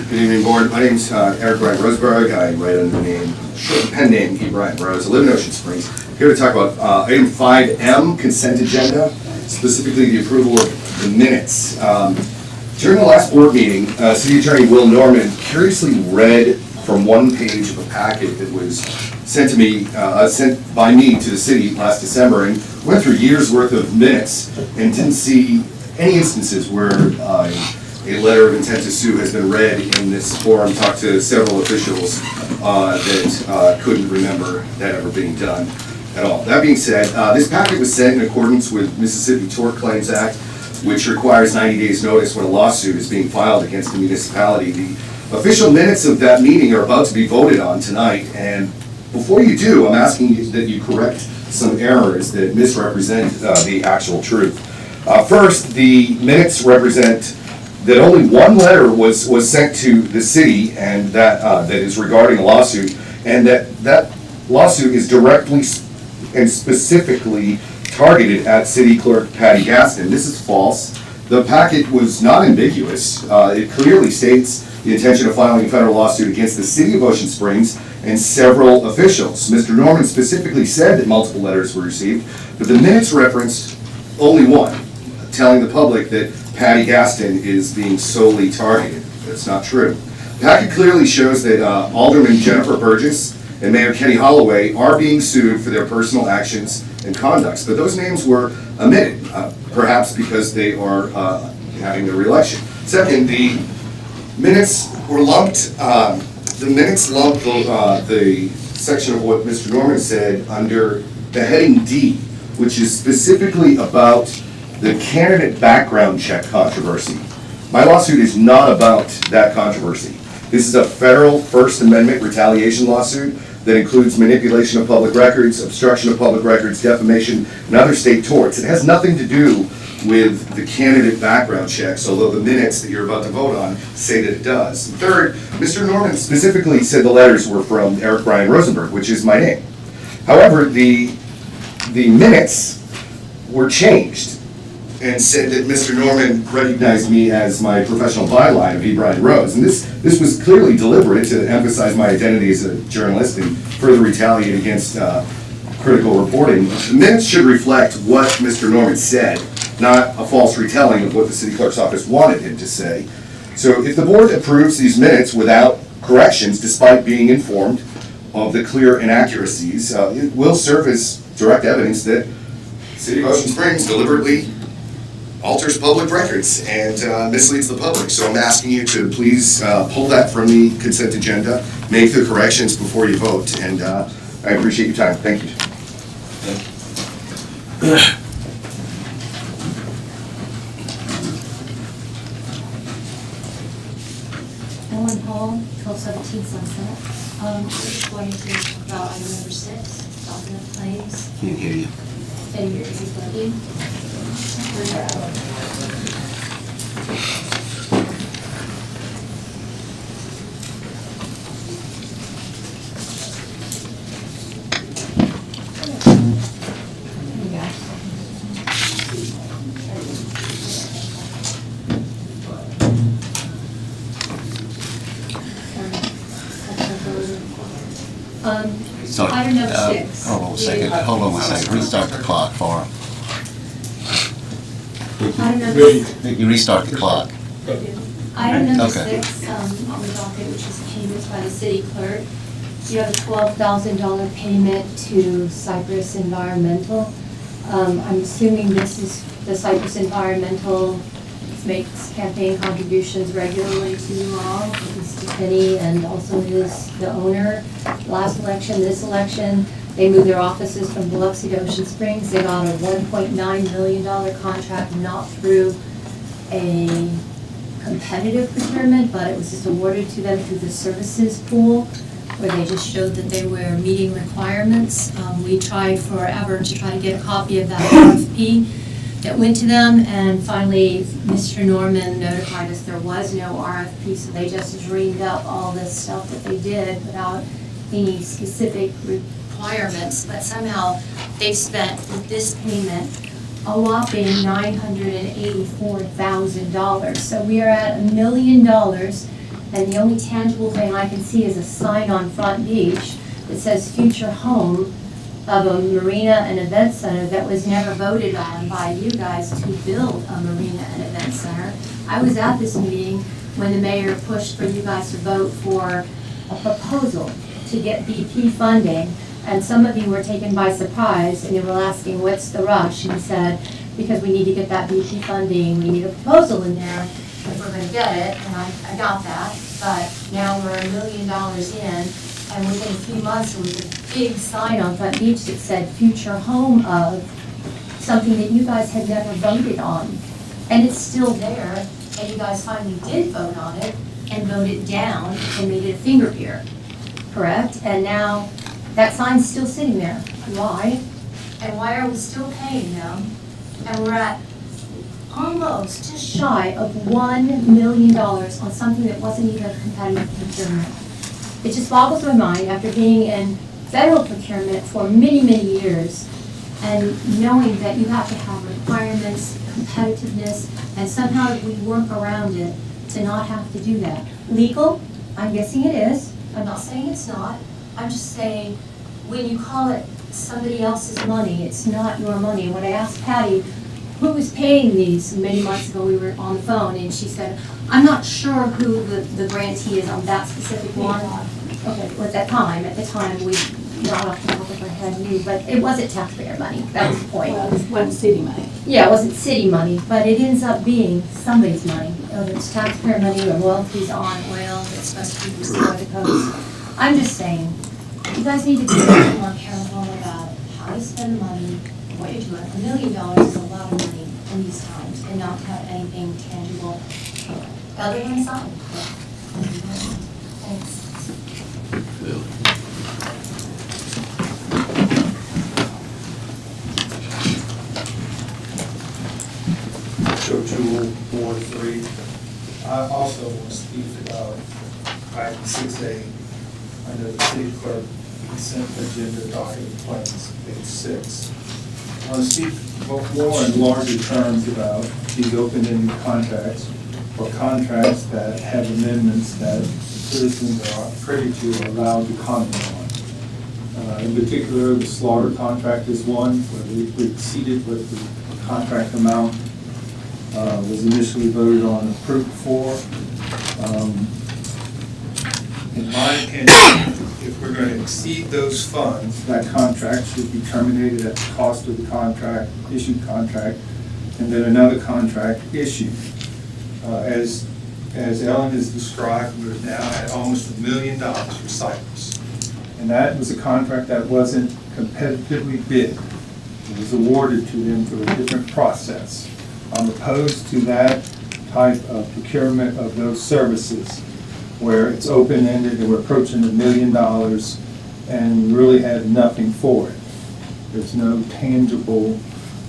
Good evening, board. My name's Eric Brian Roseberg. I write under the pen name E. Brian Rose. I live in Ocean Springs. I'm here to talk about item 5M, consent agenda, specifically the approval of the minutes. During the last board meeting, City Attorney Will Norman curiously read from one page of a packet that was sent to me, sent by me to the city last December, and went through years worth of minutes and didn't see any instances where a letter of intent to sue has been read in this forum. Talked to several officials that couldn't remember that ever being done at all. That being said, this packet was sent in accordance with Mississippi Tort Claims Act, which requires 90 days notice when a lawsuit is being filed against a municipality. The official minutes of that meeting are about to be voted on tonight, and before you do, I'm asking you that you correct some errors that misrepresent the actual truth. First, the minutes represent that only one letter was sent to the city, and that is regarding a lawsuit, and that lawsuit is directly and specifically targeted at City Clerk Patty Gaston. This is false. The packet was not ambiguous. It clearly states the intention of filing a federal lawsuit against the City of Ocean Springs and several officials. Mr. Norman specifically said that multiple letters were received, but the minutes referenced only one, telling the public that Patty Gaston is being solely targeted. That's not true. The packet clearly shows that Alderman Jennifer Burgess and Mayor Kenny Holloway are being sued for their personal actions and conducts, but those names were omitted, perhaps because they are having their reelection. Second, the minutes were lumped, the section of what Mr. Norman said under the heading D, which is specifically about the candidate background check controversy. My lawsuit is not about that controversy. This is a federal First Amendment retaliation lawsuit that includes manipulation of public records, obstruction of public records, defamation, and other state torts. It has nothing to do with the candidate background checks, although the minutes that you're about to vote on say that it does. And third, Mr. Norman specifically said the letters were from Eric Brian Rosenberg, which is my name. However, the minutes were changed and said that Mr. Norman recognized me as my professional byline of E. Brian Rose. And this was clearly deliberate to emphasize my identity as a journalist and further retaliate against critical reporting. The minutes should reflect what Mr. Norman said, not a false retelling of what the city clerk's office wanted him to say. So if the board approves these minutes without corrections, despite being informed of the clear inaccuracies, it will serve as direct evidence that City of Ocean Springs deliberately alters public records and misleads the public. So I'm asking you to please pull that from the consent agenda, make the corrections before you vote, and I appreciate your time. Thank you. Ellen Hall, 1217 Sunset. Just going to talk about item number 6, document claims. Can't hear you. And your working. Item number 6. Hold on a second. Hold on a second. Restart the clock for him. Item number 6. You restart the clock. Item number Okay. 6 on the docket, which is payments by the city clerk. You have a $12,000 payment to Cypress Environmental. I'm assuming this is the Cypress Environmental makes campaign contributions regularly to you all. Mr. Penny and also the owner. Last election, this election, they moved their offices from Biloxi to Ocean Springs. They got a $1.9 million contract, not through a competitive procurement, but it was just awarded to them through the services pool, where they just showed that they were meeting requirements. We tried forever to try to get a copy of that RFP that went to them, and finally Mr. Norman notified us there was no RFP, so they just dreamed up all this stuff that they did without any specific requirements, but somehow they've spent with this payment a whopping $984,000. So we are at $1 million, and the only tangible thing I can see is a sign on Front Beach that says future home of a marina and event center that was never voted on by you guys to build a marina and event center. I was at this meeting when the mayor pushed for you guys to vote for a proposal to get BP funding, and some of you were taken by surprise and you were asking, what's the rush? And he said, because we need to get that BP funding, we need a proposal in there. if we're gonna get it, and I got that, but now we're $1 million in, and within a few months, there was a big sign on Front Beach that said, future home of, something that you guys had never voted on. And it's still there, and you guys finally did vote on it, and voted down, and made it a finger pier, correct? And now, that sign's still sitting there. Why? And why are we still paying them? And we're at almost just shy of $1 million on something that wasn't even a competitive procurement. It just boggles my mind after being in federal procurement for many, many years and knowing that you have to have requirements, competitiveness, and somehow we work around it to not have to do that. Legal? I'm guessing it is. I'm not saying it's not. I'm just saying when you call it somebody else's money, it's not your money. When I asked Patty who was paying these many months ago, we were on the phone, and she said, I'm not sure who the grantee is on that specific one. Okay, well, at the time, we, not off the top of our head, knew, but it wasn't taxpayer money. That was the point. Well, it wasn't city money. Yeah, it wasn't city money, but it ends up being somebody's money, whether it's taxpayer money or royalties on oil that's supposed to be restored to the coast. I'm just saying, you guys need to be a little more careful about how you spend the money, what you're doing. $1 million is a lot of money in these times, and not to have anything tangible other than sign. Thanks. Joe Jewell, Ward 3. I also want to speak about item 6A under the city clerk consent agenda document plans, page 6. I want to speak more in larger terms about these open-ended contracts or contracts that have amendments that citizens are privy to or allowed to comment on. In particular, the slaughter contract is one where we exceeded what the contract amount was initially voted on and approved for. In my opinion, if we're going to exceed those funds, that contract should be terminated at the cost of the contract, issued contract, and then another contract issued. As Ellen has described, we're now at almost $1 million for Cypress. And that was a contract that wasn't competitively bid. It was awarded to them through a different process. I'm opposed to that type of procurement of those services where it's open-ended and we're approaching $1 million and we really have nothing for it. There's no tangible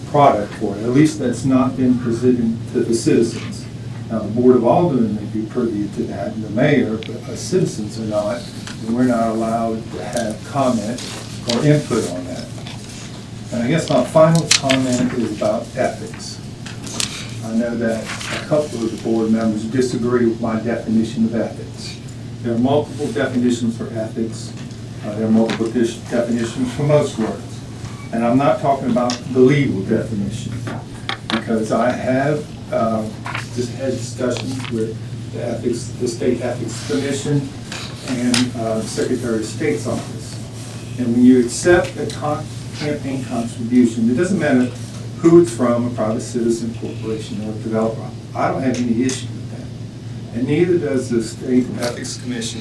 product for it. At least that's not been presented to the citizens. Now, the Board of Aldermen may be privy to that, and the mayor, but us citizens are not, and we're not allowed to have comment or input on that. And I guess my final comment is about ethics. I know that a couple of the board members disagree with my definition of ethics. There are multiple definitions for ethics. There are multiple definitions for most words. And I'm not talking about the legal definition, because I have just had discussions with the State Ethics Commission and the Secretary of State's office. And when you accept a campaign contribution, it doesn't matter who it's from, a private citizen, corporation, or a developer. I don't have any issue with that. And neither does the State Ethics Commission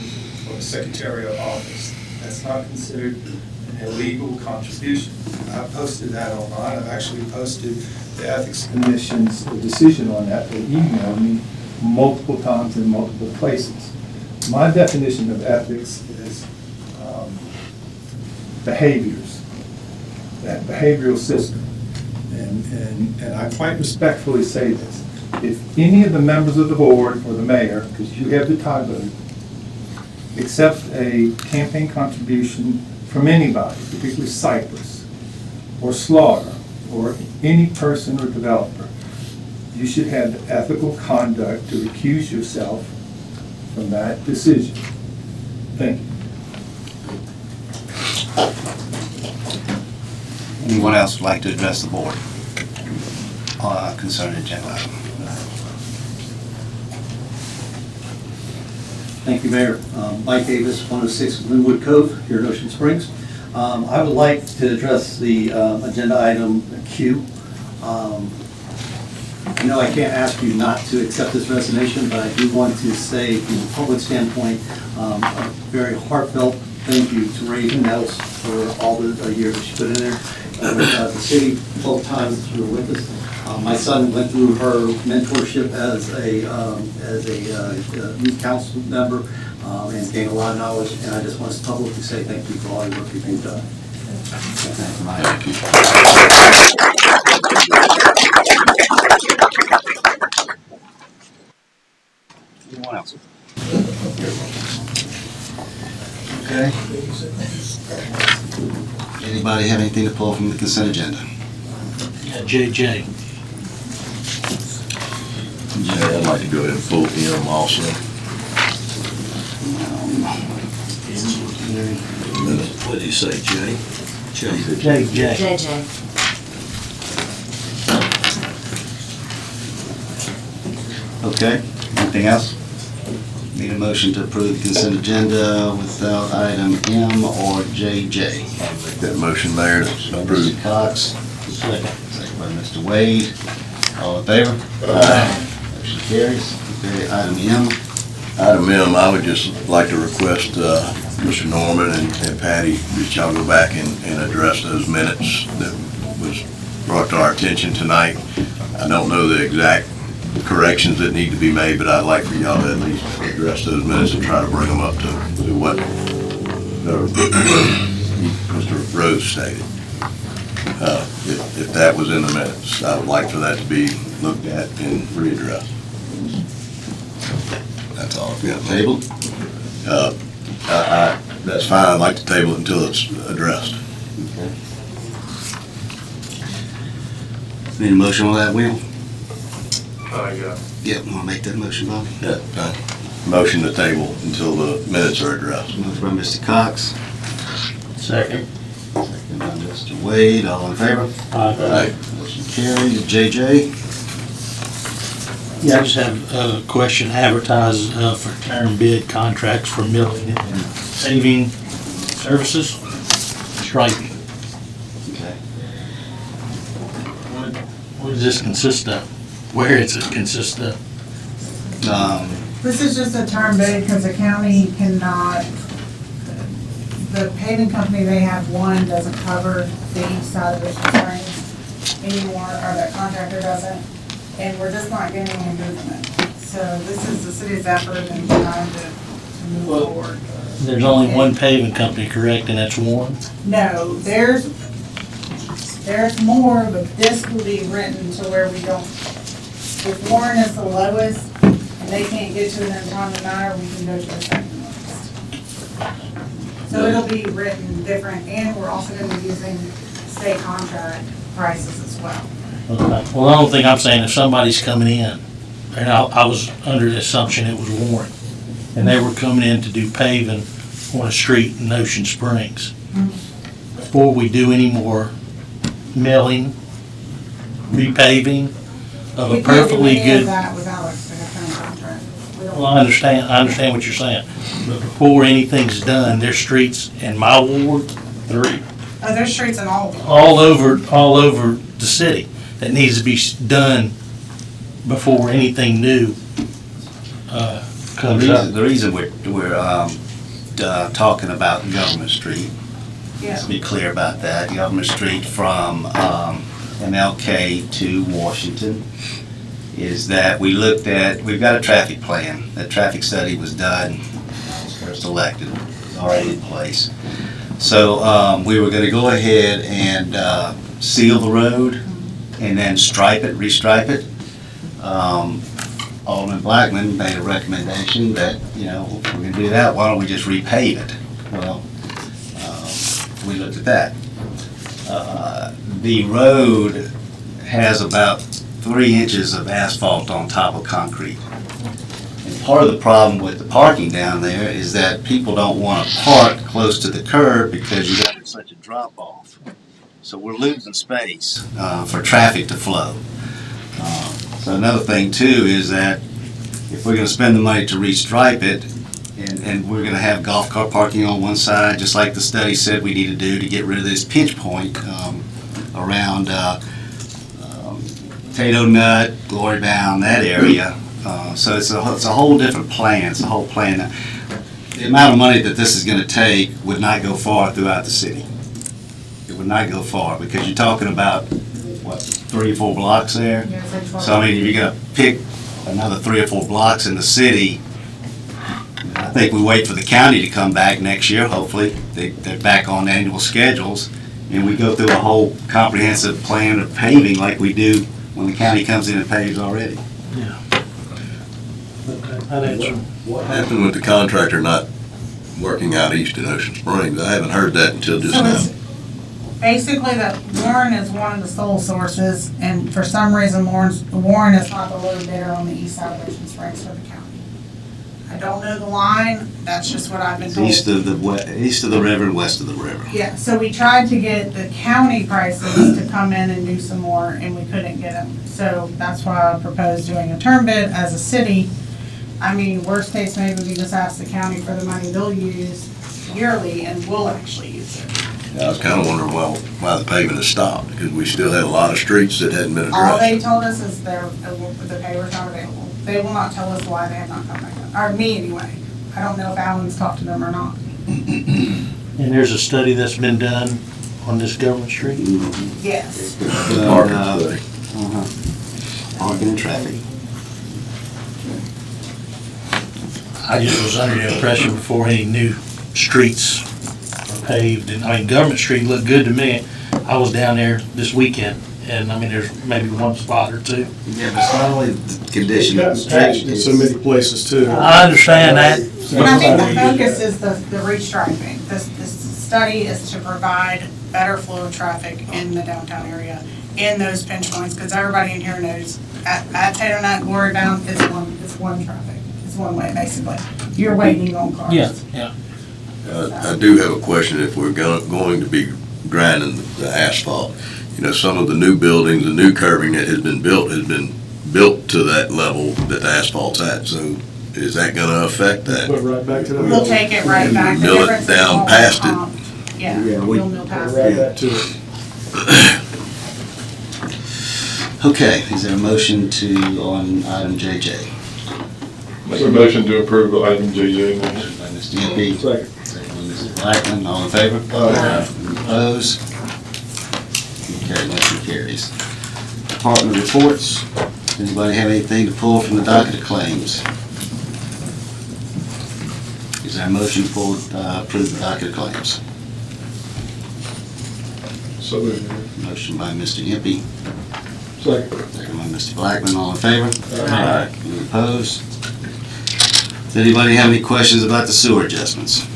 or the Secretary of Office. That's not considered an illegal contribution. I posted that online. I've actually posted the Ethics Commission's decision on that. They emailed me multiple times in multiple places. My definition of ethics is behaviors, that behavioral system. And I quite respectfully say this. If any of the members of the board or the mayor, because you have the tie vote, accept a campaign contribution from anybody, particularly Cypress or Slaughter or any person or developer, you should have the ethical conduct to recuse yourself from that decision. Thank you. Anyone else would like to address the board concerning agenda item? Thank you, Mayor. Mike Davis, 106 Linwood Cove, here in Ocean Springs. I would like to address the agenda item Q. I know I can't ask you not to accept this resignation, but I do want to say, from a public standpoint, a very heartfelt thank you to Raven Nels for all the years that she put in there. With the city, both times you were with us. My son went through her mentorship as a youth council member and gained a lot of knowledge. And I just want to publicly say thank you for all your work you've done. Thank you. Anyone else? Okay. Anybody have anything to pull from the consent agenda? JJ. Yeah, I'd like to go ahead and pull him also. What did he say, Jay? JJ. JJ. Okay, anything else? Need a motion to approve the consent agenda without item M or JJ. I'll make that motion, Mayor, to By approve. Mr. Cox. Second by Mr. Wade. All in favor? Motion carries. Okay, item M. Item M, I would just like to request Mr. Norman and Patty that y'all go back and address those minutes that was brought to our attention tonight. I don't know the exact corrections that need to be made, but I'd like for y'all to at least address those minutes and try to bring them up to what Mr. Rose stated. If that was in the minutes, I would like for that to be looked at and readdressed. That's all I've got. Table? That's fine, I'd like to table it until it's addressed. Okay. Need a motion on that, Will? Yeah. Yep, wanna make that motion, Bobby? Yeah, fine. Motion to table until the minutes are addressed. Motion by Mr. Cox. Second. Second by Mr. Wade, all in favor? Aye. Motion carries. JJ? Yeah, I just have a question. Advertise for term bid contracts for milling and paving services, striping. Okay. What does this consist of? Where does it consist of? This is just a term bid because the county cannot, the paving company, they have one doesn't cover the east side of Ocean Springs anymore, or the contractor doesn't, and we're just not getting any movement. So this is the city's effort in trying to move forward. There's only one paving company, correct, and that's Warren? No, there's more, but this will be written to where we don't, if Warren is the lowest, and they can't get to it in a timely manner, we can go to the second lowest. So it'll be written different, and we're also gonna be using state contract prices as well. Okay. Well, the only thing I'm saying, if somebody's coming in, and I was under the assumption it was Warren, and they were coming in to do paving on a street in Ocean Springs. Before we do any more milling, repaving of a perfectly We can't do any good. of that without a current contract. We don't- Well, I understand what you're saying, but before anything's done, there's streets in my ward, 3, Oh, there's streets in all of them. all over the city that needs to be done before anything new comes up. The reason we're talking about Government Street, Yeah. let's be clear about that, Government Street from MLK to Washington, is that we looked at, we've got a traffic plan. That traffic study was done, I was first elected, it's already in place. So we were gonna go ahead and seal the road and then stripe it, restripe it. Alderman Blackman made a recommendation that, you know, if we're gonna do that, why don't we just repave it? Well, we looked at that. The road has about 3 inches of asphalt on top of concrete. And part of the problem with the parking down there is that people don't want to park close to the curb because you got such a drop off. So we're losing space for traffic to flow. So another thing too is that if we're going to spend the money to restripe it, and we're going to have golf cart parking on one side, just like the study said we need to do to get rid of this pinch point around Potato Nut, Glory Bound, that area. So it's a whole different plan. It's a whole plan. The amount of money that this is going to take would not go far throughout the city. It would not go far because you're talking about, what, 3 or 4 blocks there? Yeah, it's like 12. So I mean, if you're going to pick another 3 or 4 blocks in the city, I think we wait for the county to come back next year, hopefully. They're back on annual schedules, and we go through a whole comprehensive plan of paving like we do when the county comes in and paves already. Yeah. Okay, that answers. What happened with the contractor not working out east in Ocean Springs? I haven't heard that until just So now. it's basically that Warren is one of the sole sources, and for some reason Warren is not the low bidder on the east side of Ocean Springs for the county. I don't know the line, that's just what I've been It's told. east of the river and west of the river. Yeah, so we tried to get the county prices to come in and do some more, and we couldn't get them. So that's why I proposed doing a term bid as a city. I mean, worst case, maybe we just ask the county for the money they'll use yearly, and we'll actually use it. I was kind of wondering why the paving has stopped, because we still had a lot of streets that hadn't been All they addressed. told us is the paper's not available. They will not tell us why they have not come back up, or me anyway. I don't know if Alan's talked to them or not. And there's a study that's been done on this government street? Yes. Parking study. Parking and traffic. I just was under the impression before any new streets are paved, and I mean, Government Street looked good to me. I was down there this weekend, and I mean, there's maybe one spot or two. Yeah, but it's not only the condition of the It's gotten patched street. in so many places too. I understand that. And I think the focus is the restriping. This study is to provide better flow of traffic in the downtown area, in those pinch points, because everybody in here knows at Potato Nut, Glory Bound, it's one traffic. It's one way, basically. You're waiting on cars. Yeah. I do have a question. If we're going to be grinding the asphalt, you know, some of the new buildings, the new curbing that has been built to that level that the asphalt's at. So is that going to affect that? Put right back to the. We'll take it right back. The Mill it difference is down all past it. pumped. Yeah, Yeah, we'll mill past Right it. back to it. Okay, is there a motion on item JJ? Make a motion to approve item JJ. Motion by Mr. Impey, Second. second by Mr. Blackman, all in favor? Aye. Opposed? Okay, motion carries. Department reports. Anybody have anything to pull from the docket of claims? Is there a motion to approve the docket of claims? So moved. Motion by Mr. Impey, Second. second by Mr. Blackman, all in favor? Aye. Any opposed? Does anybody have any questions about the sewer adjustments?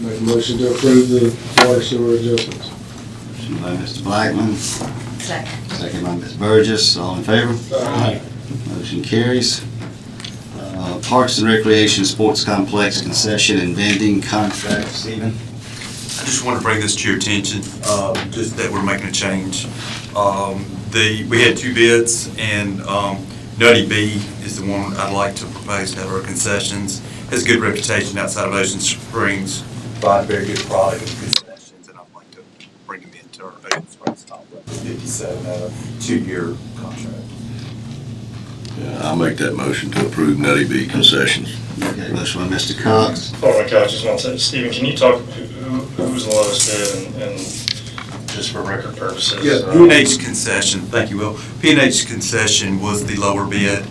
Make a motion to approve the water sewer adjustments. Motion by Mr. Blackman, Second. second by Ms. Burgess, all in favor? Aye. Motion carries. Parks and Recreation Sports Complex concession and vending contract, Stephen? I just want to bring this to your attention, just that we're making a change. We had 2 bids, and Nutty B is the one I'd like to propose to have our concessions. Has a good reputation outside of Ocean Springs, provide very good product and concessions, and I'd like to bring them into our Ocean Springs complex. 57 out of 2-year contract. Yeah, I'll make that motion to approve Nutty B concessions. Okay, motion by Mr. Cox. Oh my God, just one second. Stephen, can you talk, who was the lowest bid and just for record purposes? P&H concession, thank you, Will. P&H concession was the lower bid,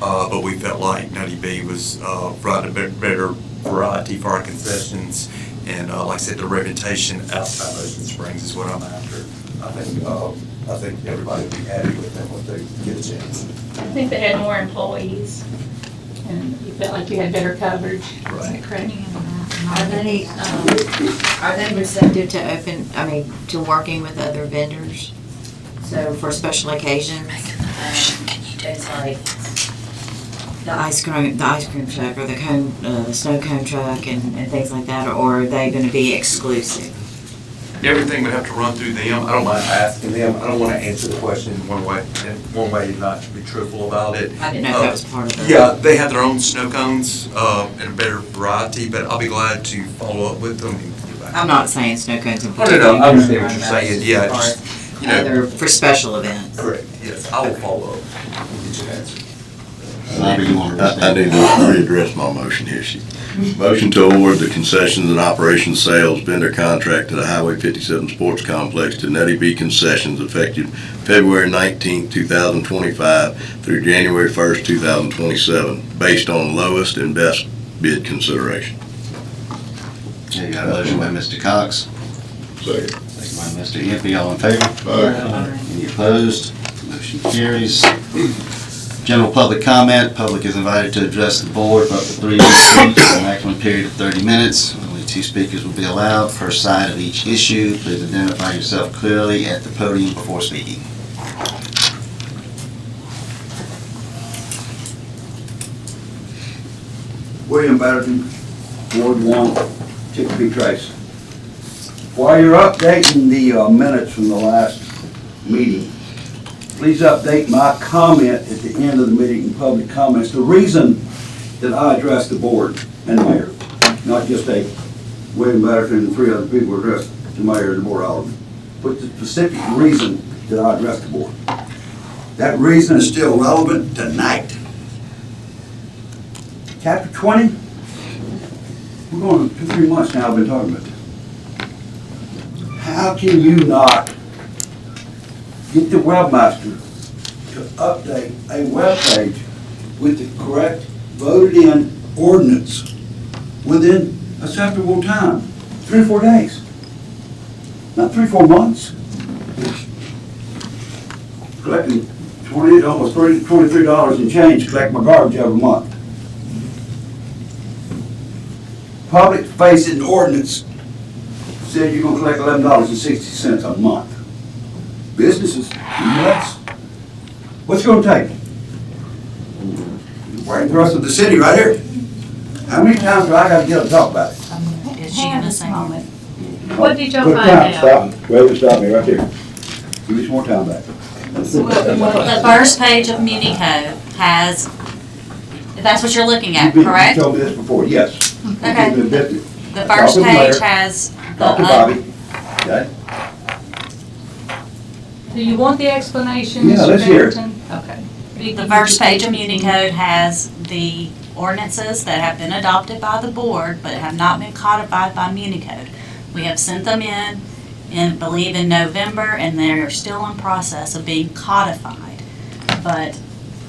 but we felt like Nutty B was provided a better variety for our concessions. And like I said, the reputation outside Ocean Springs is what I'm after. I think everybody would be happy with them if they get a chance. I think they had more employees, and you felt like you had better coverage. Is that correct? Are they receptive to to working with other vendors? So for special occasions? It's like the ice cream truck or the snow cone truck and things like that, or are they gonna be exclusive? Everything would have to run through them. I don't mind asking them. I don't want to answer the question in one way, not to be truthful about it. I didn't know if that was part of it. Yeah, they have their own snow cones and a better variety, but I'll be glad to follow up with them. I'm not saying snow cones in Oh, particular. no, I understand what you're saying. Yeah, you know. other, for special events. Correct, yes, I will follow up. Get you an answer. Bobby, you want to? I need to readdress my motion here. Motion to award the concessions and operations sales vendor contract to the Highway 57 Sports Complex to Nettie B Concessions effective February 19, 2025 through January 1st, 2027, based on lowest and best bid consideration. Okay, you got a motion by Mr. Cox. Second. Second by Mr. Impey, all in favor? Aye. Any opposed? Motion carries. General public comment. Public is invited to address the board for up to 3 minutes each, for a maximum period of 30 minutes. Only 2 speakers will be allowed per side of each issue. Please identify yourself clearly at the podium before speaking. William Betterton, Ward 1, Chicopee Trace. While you're updating the minutes from the last meeting, please update my comment at the end of the meeting in public comments. The reason that I addressed the board and the mayor, not just William Betterton and 3 other people addressed the mayor and the board of aldermen, but the specific reason that I addressed the board. That reason is still relevant tonight. Chapter 20, we're going 2-3 months now I've been talking about this. How can you not get the webmaster to update a web page with the correct voted in ordinance within acceptable time? 3 or 4 days. Not 3 or 4 months. Collecting almost $23 and change to collect my garbage every month. Public facing ordinance said you're gonna collect $11.60 a month. Businesses, nuts. What's it gonna take? Right the rest of the city right here. How many times do I gotta get up and talk about it? Is she gonna say? What did y'all Good find time, out? Stop me, wait, stop me right there. Give me some more time back. The first page of Muni Code has, if that's what you're looking at, correct? You told me this before, yes. Okay. The first page has Talk to Bobby, okay? Do you want the explanation, Yeah, Mr. let's hear it. Barrington? Okay. The first page of Muni Code has the ordinances that have been adopted by the board but have not been codified by Muni Code. We have sent them in believe in November, and they're still in process of being codified. But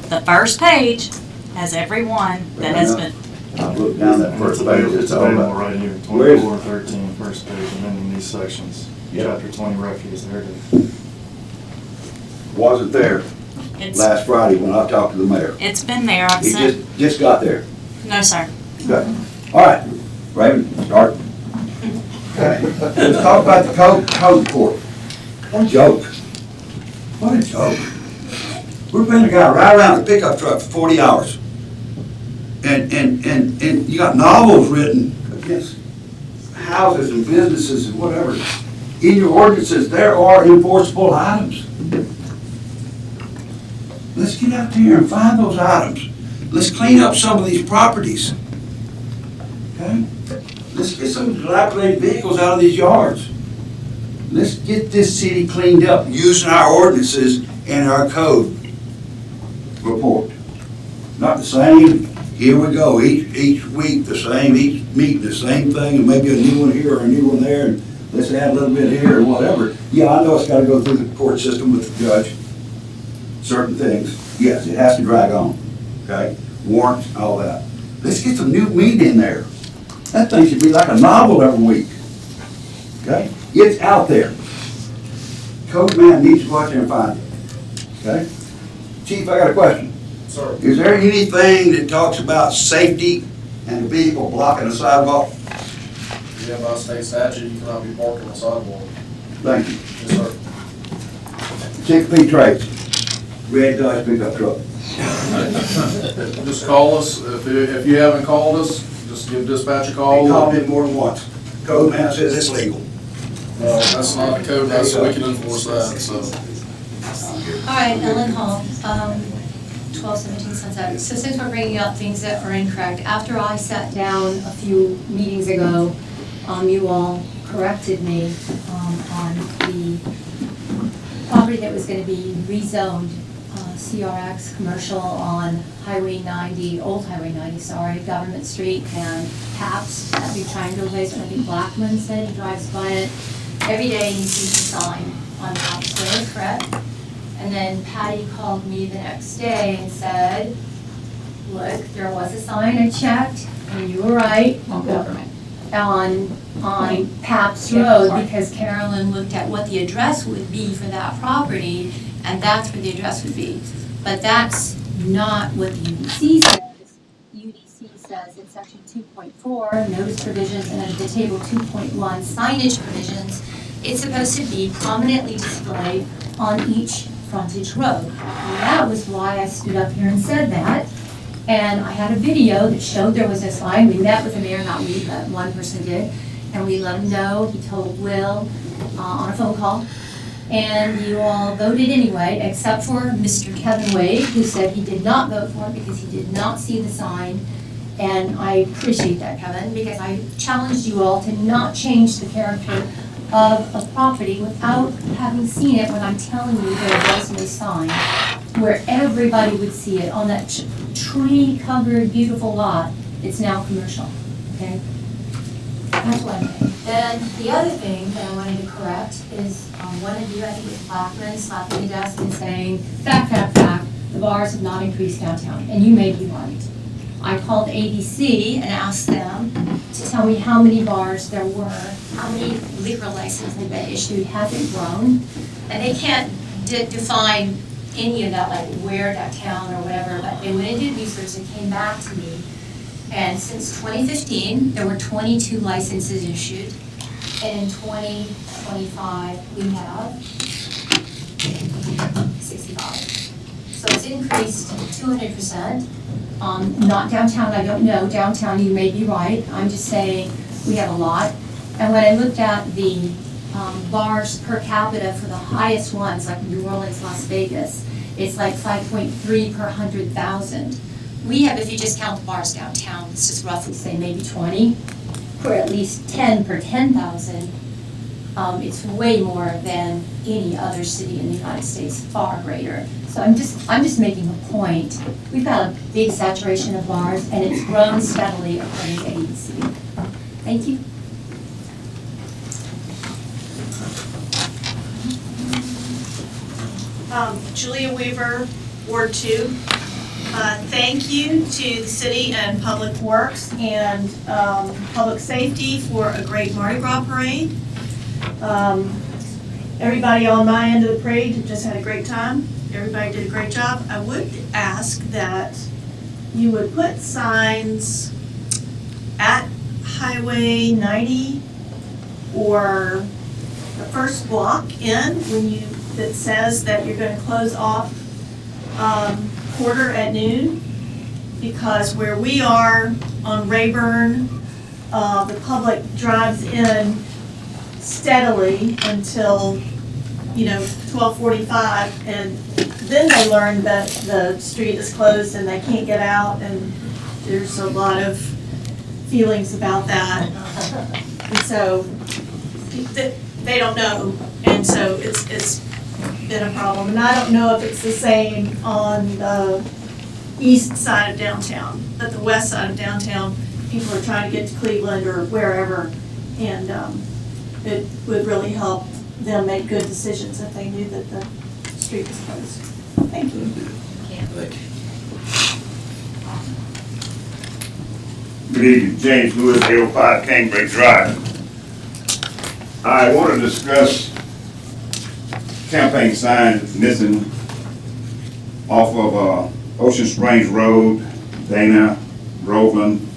the first page has every one that has been. I'll look down that first page. It's available right here, Where is it? 2413, first page, amending these sections. Yep. Chapter 20 refuse, there it is. Wasn't there last Friday when I talked to the mayor. It's been there, I've He sent. just got there. No, sir. Good. All right, Raven, start. Okay. Let's talk about the code report. What a joke. What a joke. We're paying a guy right around a pickup truck for 40 hours. And you got novels written against houses and businesses and whatever. In your ordinances, there are enforceable items. Let's get out there and find those items. Let's clean up some of these properties. Okay? Let's get some dilapidated vehicles out of these yards. Let's get this city cleaned up using our ordinances and our code report. Not the same, here we go, each week the same, each meeting the same thing, and maybe a new one here or a new one there, and let's add a little bit here or whatever. Yeah, I know it's gotta go through the court system with the judge. Certain things, yes, it has to drag on, okay? Warrants, all that. Let's get some new meat in there. That thing should be like a novel every week, okay? It's out there. Code man needs to go out there and find it, okay? Chief, I got a question. Sir. Is there anything that talks about safety and the vehicle blocking the sidewalk? Yeah, by state statute, you cannot be parking on the sidewalk. Thank you. Yes, sir. Chicopee Trace, red Dodge pickup truck. Just call us, if you haven't called us, just give dispatch a call. He called me more than once. Code man says it's legal. No, that's not the code, that's, we can enforce that, so. All right, Ellen Hall, 1217 Sunset. So since we're bringing up things that are incorrect, after I sat down a few meetings ago, you all corrected me on the property that was gonna be rezoned, CRX commercial on Highway 90, Old Highway 90, sorry, Government Street and Taps, that big triangle place, I think Blackman said he drives by it. Every day he sees a sign on Taps Road, correct? And then Patty called me the next day and said, look, there was a sign I checked, and you were right. On Government. On Paps Road, because Carolyn looked at what the address would be for that property, and that's where the address would be. But that's not what the UDC says. UDC says in section 2.4, notice provisions, and under the table 2.1, signage provisions, it's supposed to be prominently displayed on each frontage road. And that was why I stood up here and said that. And I had a video that showed there was a sign. We met with the mayor, not we, but one person did. And we let him know. He told Will on a phone call. And you all voted anyway, except for Mr. Kevin Wade, who said he did not vote for it because he did not see the sign. And I appreciate that, Kevin, because I challenged you all to not change the character of a property without having seen it when I'm telling you there was no sign, where everybody would see it on that tree-covered, beautiful lot. It's now commercial, okay? That's one thing. Then the other thing that I wanted to correct is one of you, I think it was Blackman, slapping the desk and saying, fact, the bars have not increased downtown, and you may be right. I called ABC and asked them to tell me how many bars there were, how many liquor licenses had been issued, has it grown? And they can't define any of that, like where that town or whatever, but they went and did research and came back to me. And since 2015, there were 22 licenses issued. And in 2025, we have 65. So it's increased 200%. Not downtown, I don't know. Downtown, you may be right. I'm just saying we have a lot. And when I looked at the bars per capita for the highest ones, like New Orleans, Las Vegas, it's like 5.3 per 100,000. We have, if you just count the bars downtown, let's just roughly say maybe 20, or at least 10 per 10,000. It's way more than any other city in the United States, far greater. So I'm just making a point. We've got a big saturation of bars, and it's grown steadily according to ABC. Thank you. Julia Weaver, Ward 2. Thank you to the city and Public Works and Public Safety for a great Mardi Gras parade. Everybody on my end of the parade just had a great time. Everybody did a great job. I would ask that you would put signs at Highway 90 or the first block in that says that you're going to close off quarter at noon, because where we are on Rayburn, the public drives in steadily until 12:45, and then they learn that the street is closed and they can't get out, and there's a lot of feelings about that. And so they don't know, and so it's been a problem. And I don't know if it's the same on the east side of downtown, but the west side of downtown, people are trying to get to Cleveland or wherever, and it would really help them make good decisions if they knew that the street was closed. Thank you. Good evening, James Lewis, 805 Cambridge Drive. I want to discuss campaign signs missing off of Ocean Springs Road, Dana, Groveland.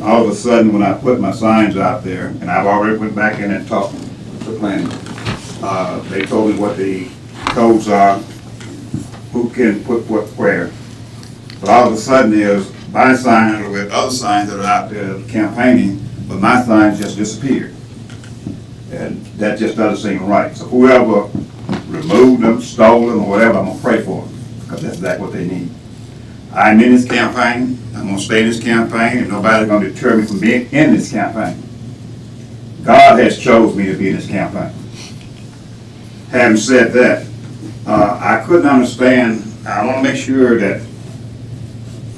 All of a sudden, when I put my signs out there, and I've already went back in and talked to planning, they told me what the codes are, who can put what where. But all of a sudden, there's my signs with other signs that are out there campaigning, but my signs just disappeared. And that just doesn't seem right. So whoever removed them, stole them, or whatever, I'm gonna pray for them, because that's exactly what they need. I'm in this campaign, I'm gonna stay in this campaign, and nobody's gonna deter me from being in this campaign. God has chosen me to be in this campaign. Having said that, I couldn't understand, I want to make sure that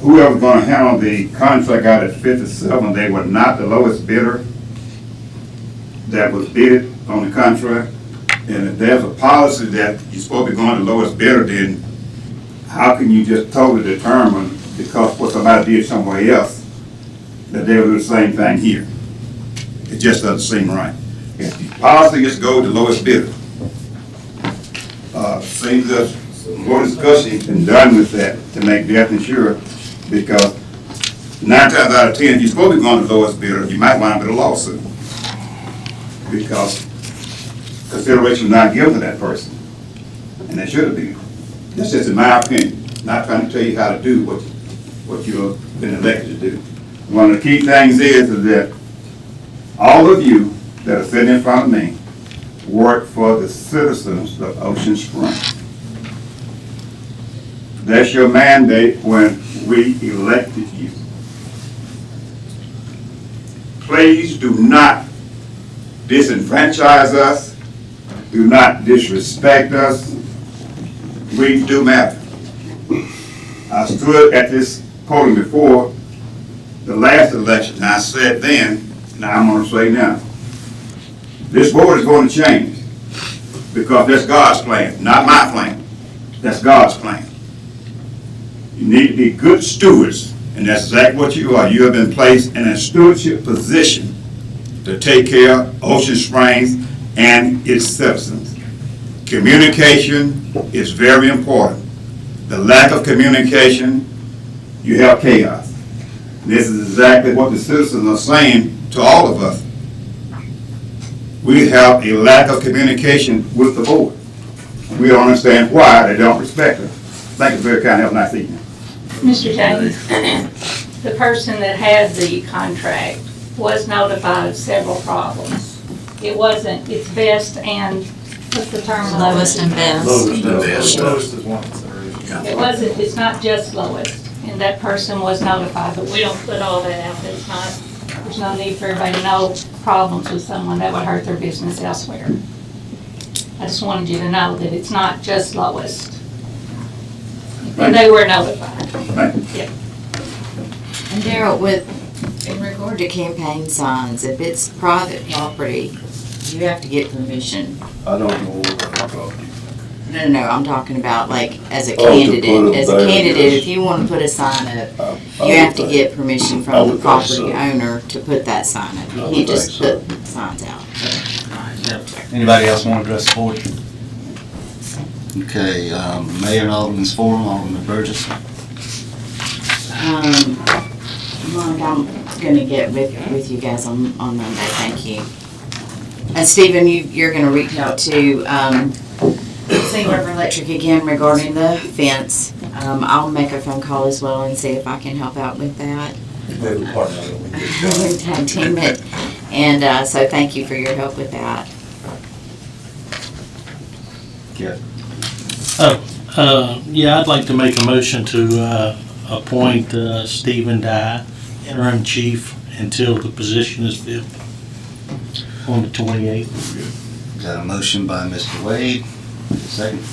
whoever's going to handle the contract out at 57, they were not the lowest bidder that was bid on the contract. And if there's a policy that you're supposed to be going to the lowest bidder, then how can you just totally determine, because what somebody did somewhere else, that they'll do the same thing here? It just doesn't seem right. If the policy is to go to the lowest bidder, seems that more discussion has been done with that to make definitely sure, because 9 times out of 10, if you're supposed to be going to the lowest bidder, you might wind up with a lawsuit, because consideration is not given to that person, and they should have been. That's just in my opinion, not trying to tell you how to do what you've been elected to do. One of the key things is that all of you that are sitting in front of me work for the citizens of Ocean Springs. That's your mandate when we elected you. Please do not disenfranchise us. Do not disrespect us. We do matter. I stood at this podium before the last election, and I said then, now I'm going to say now, this board is going to change, because that's God's plan, not my plan. That's God's plan. You need to be good stewards, and that's exactly what you are. You have been placed in a stewardship position to take care of Ocean Springs and its citizens. Communication is very important. The lack of communication, you have chaos. This is exactly what the citizens are saying to all of us. We have a lack of communication with the board. We don't understand why they don't respect us. Thank you very kind. Have a nice evening. Mr. James, the person that had the contract was notified of several problems. It wasn't, it's best and, what's the term? Lowest and best. Lowest and best. Lowest is one consideration. It wasn't, it's not just lowest, and that person was notified, but we don't put all that out there. It's not, there's no need for everybody to know problems with someone that would hurt their business elsewhere. I just wanted you to know that it's not just lowest. And they were notified. Yep. And Darryl, in regard to campaign signs, if it's private property, you have to get permission. I don't know what I'm talking. No, I'm talking about like as a Oh, to put candidate, it there, if you want to put a sign up, you have to get permission from the property owner to put that sign up. You can't just put signs out. Anybody else want to address the board? Okay, Mayor and Alderman's Forum, Alderman Burgess. Mike, I'm gonna get with you guys on Monday, thank you. And Stephen, you're gonna reach out to, St. River Electric again regarding the fence. I'll make a phone call as well and see if I can help out with that. We'll tag team it, and so thank you for your help with that. Yeah, I'd like to make a motion to appoint Stephen Dye, interim chief, until the position is filled on the 28th. Got a motion by Mr. Wade. Second.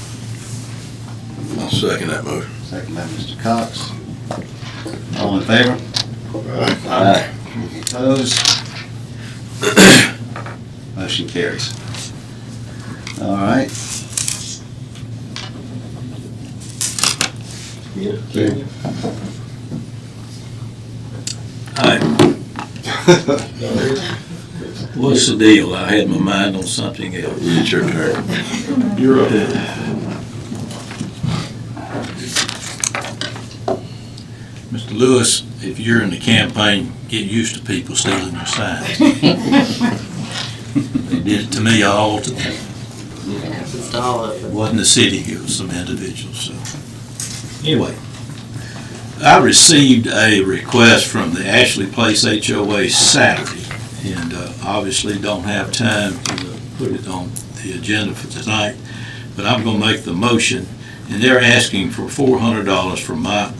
I'll second that motion. Second by Mr. Cox. All in favor? Aye. Opposed? Motion carries. All right. Hi. What's the deal? I had my mind on something else. It's your turn. You're up. Mr. Lewis, if you're in the campaign, get used to people stealing your signs. They did it to me all the time. It happens to all of us. It wasn't the city, it was some individuals, so. Anyway, I received a request from the Ashley Place HOA Saturday, and obviously don't have time to put it on the agenda for tonight, but I'm gonna make the motion, and they're asking for $400 from my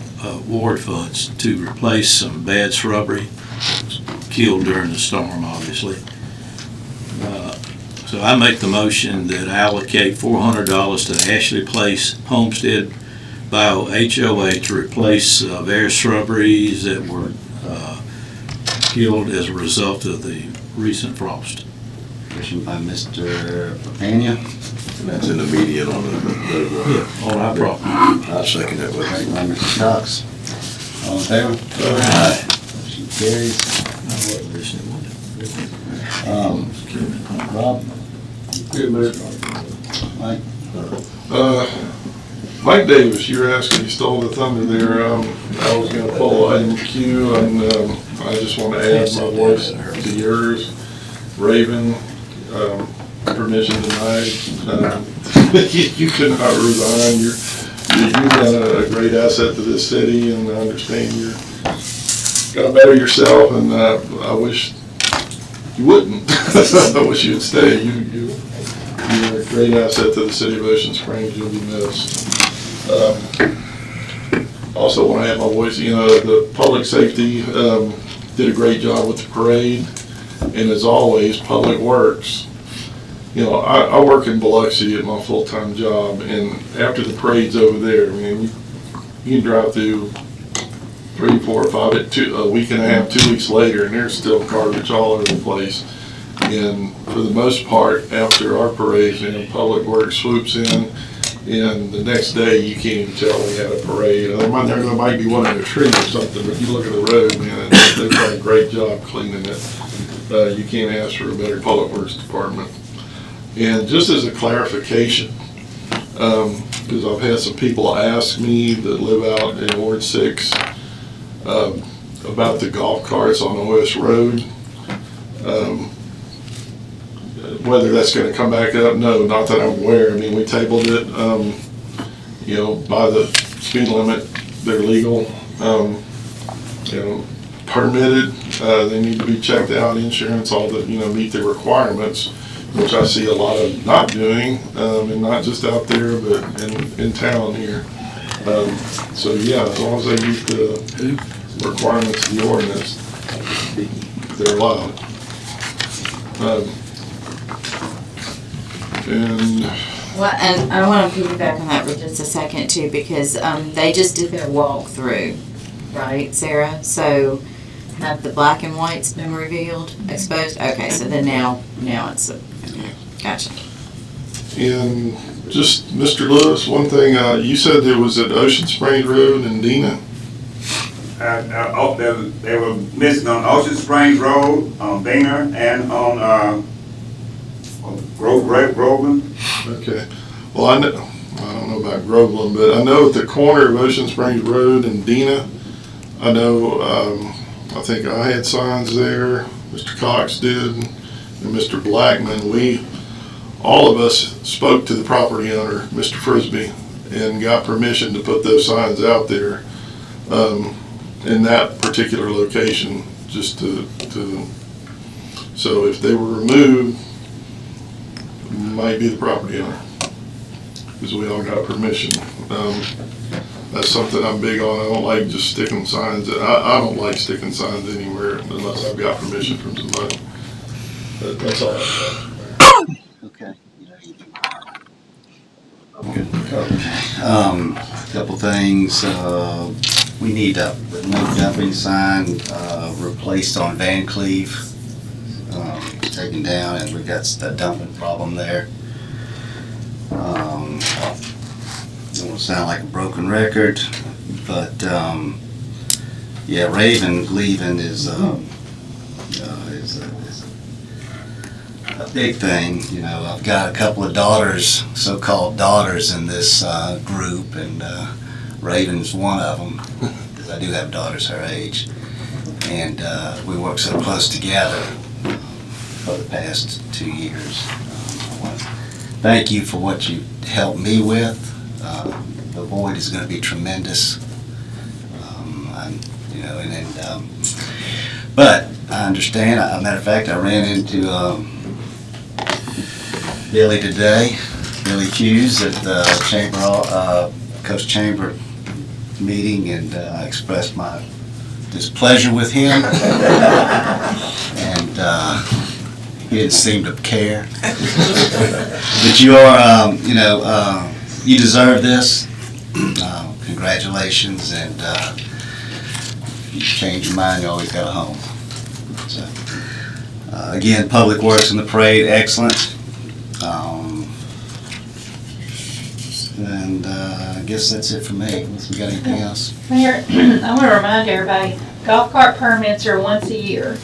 ward funds to replace some bad shrubbery killed during the storm, obviously. So I make the motion that allocate $400 to the Ashley Place Homestead Bio HOA to replace various shrubberies that were killed as a result of the recent frost. Motion by Mr. Papania. And that's in the median on the road. Yeah, on our property. I'll second that with Second by Mr. Cox. All in favor? Aye. Motion carries. Rob? Good, Mayor. Mike? Mike Davis, you were asking, you stole the thunder there. I was gonna pull item Q, and I just want to add my voice to yours. Raven, permission denied. You cannot resign. You've been a great asset to this city, and I understand you're gonna better yourself, and I wish you wouldn't. I wish you'd stay. You're a great asset to the city of Ocean Springs. You'll be missed. Also want to add my voice, the public safety did a great job with the parade, and as always, Public Works. I work in Biloxi at my full-time job, and after the parade's over there, I mean, you can drive through 3, 4, 5, a week and a half, 2 weeks later, and there's still garbage all over the place. And for the most part, after our parade, Public Works swoops in, and the next day, you can't even tell we had a parade. There might be one in a tree or something, but you look at the road, man, they've done a great job cleaning it. You can't ask for a better Public Works department. And just as a clarification, because I've had some people ask me that live out in Ward 6 about the golf carts on OS Road. Whether that's going to come back up, no, not that I'm aware. I mean, we tabled it, by the speed limit, they're legal, permitted, they need to be checked out, insurance, all the, meet the requirements, which I see a lot of not doing, and not just out there, but in town here. So yeah, as long as they meet the requirements of the ordinance, they're allowed. And I want to piggyback on that for just a second too, because they just did their walkthrough, right, Sarah? So have the black and whites been revealed, exposed? Okay, so then now it's gotcha. And just, Mr. Lewis, one thing, you said there was at Ocean Springs Road in Dina? They were missing on Ocean Springs Road, on Dana, and on Groveland. Okay. Well, I don't know about Groveland, but I know at the corner of Ocean Springs Road and Dina, I know, I think I had signs there, Mr. Cox did, and Mr. Blackman. All of us spoke to the property owner, Mr. Frisbee, and got permission to put those signs out there in that particular location, just so if they were removed, might be the property owner, because we all got permission. That's something I'm big on. I don't like just sticking signs. I don't like sticking signs anywhere unless I've got permission from somebody. That's all I've got. Okay. Couple things. We need a no dumping sign replaced on Van Cleve. It's taken down, and we've got a dumping problem there. Don't want to sound like a broken record, but yeah, Raven leaving is a big thing. I've got a couple of daughters, so-called daughters in this group, and Raven's one of them, because I do have daughters her age, and we work so close together for the past 2 years. I want to thank you for what you helped me with. The void is going to be tremendous. But I understand. As a matter of fact, I ran into Billy today, Billy Hughes at the Coast Chamber meeting, and I expressed my displeasure with him. And He didn't seem to care. But you are, you deserve this. Congratulations, and if you change your mind, you always got a home. So, again, Public Works and the parade, excellent. And I guess that's it for me, unless we got anything else. Mayor, I want to remind everybody, golf cart permits are once a year.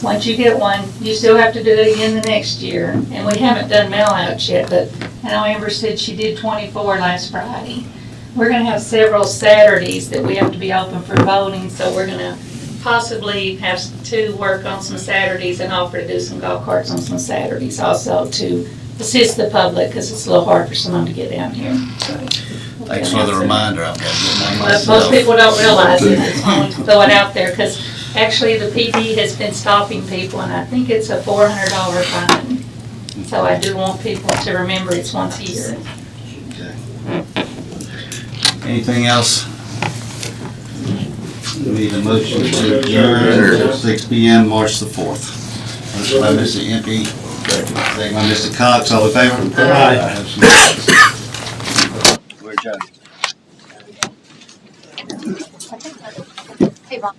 Once you get one, you still have to do it again the next year. And we haven't done mail outs yet, but I know Amber said she did 24 last Friday. We're gonna have several Saturdays that we have to be open for voting, so we're gonna possibly have to work on some Saturdays and offer to do some golf carts on some Saturdays also to assist the public, because it's a little hard for someone to get down here. Thanks for the reminder, I've got to get one Most myself. people don't realize it, it's only to throw it out there, because actually the PD has been stopping people, and I think it's a $400 fine. So I do want people to remember it's once a year. Anything else? We need a motion to adjourn at 6 p.m. March the 4th. Motion by Mr. Impey, second by Mr. Cox, all in favor? Aye. We're adjourned. Hey, Ron.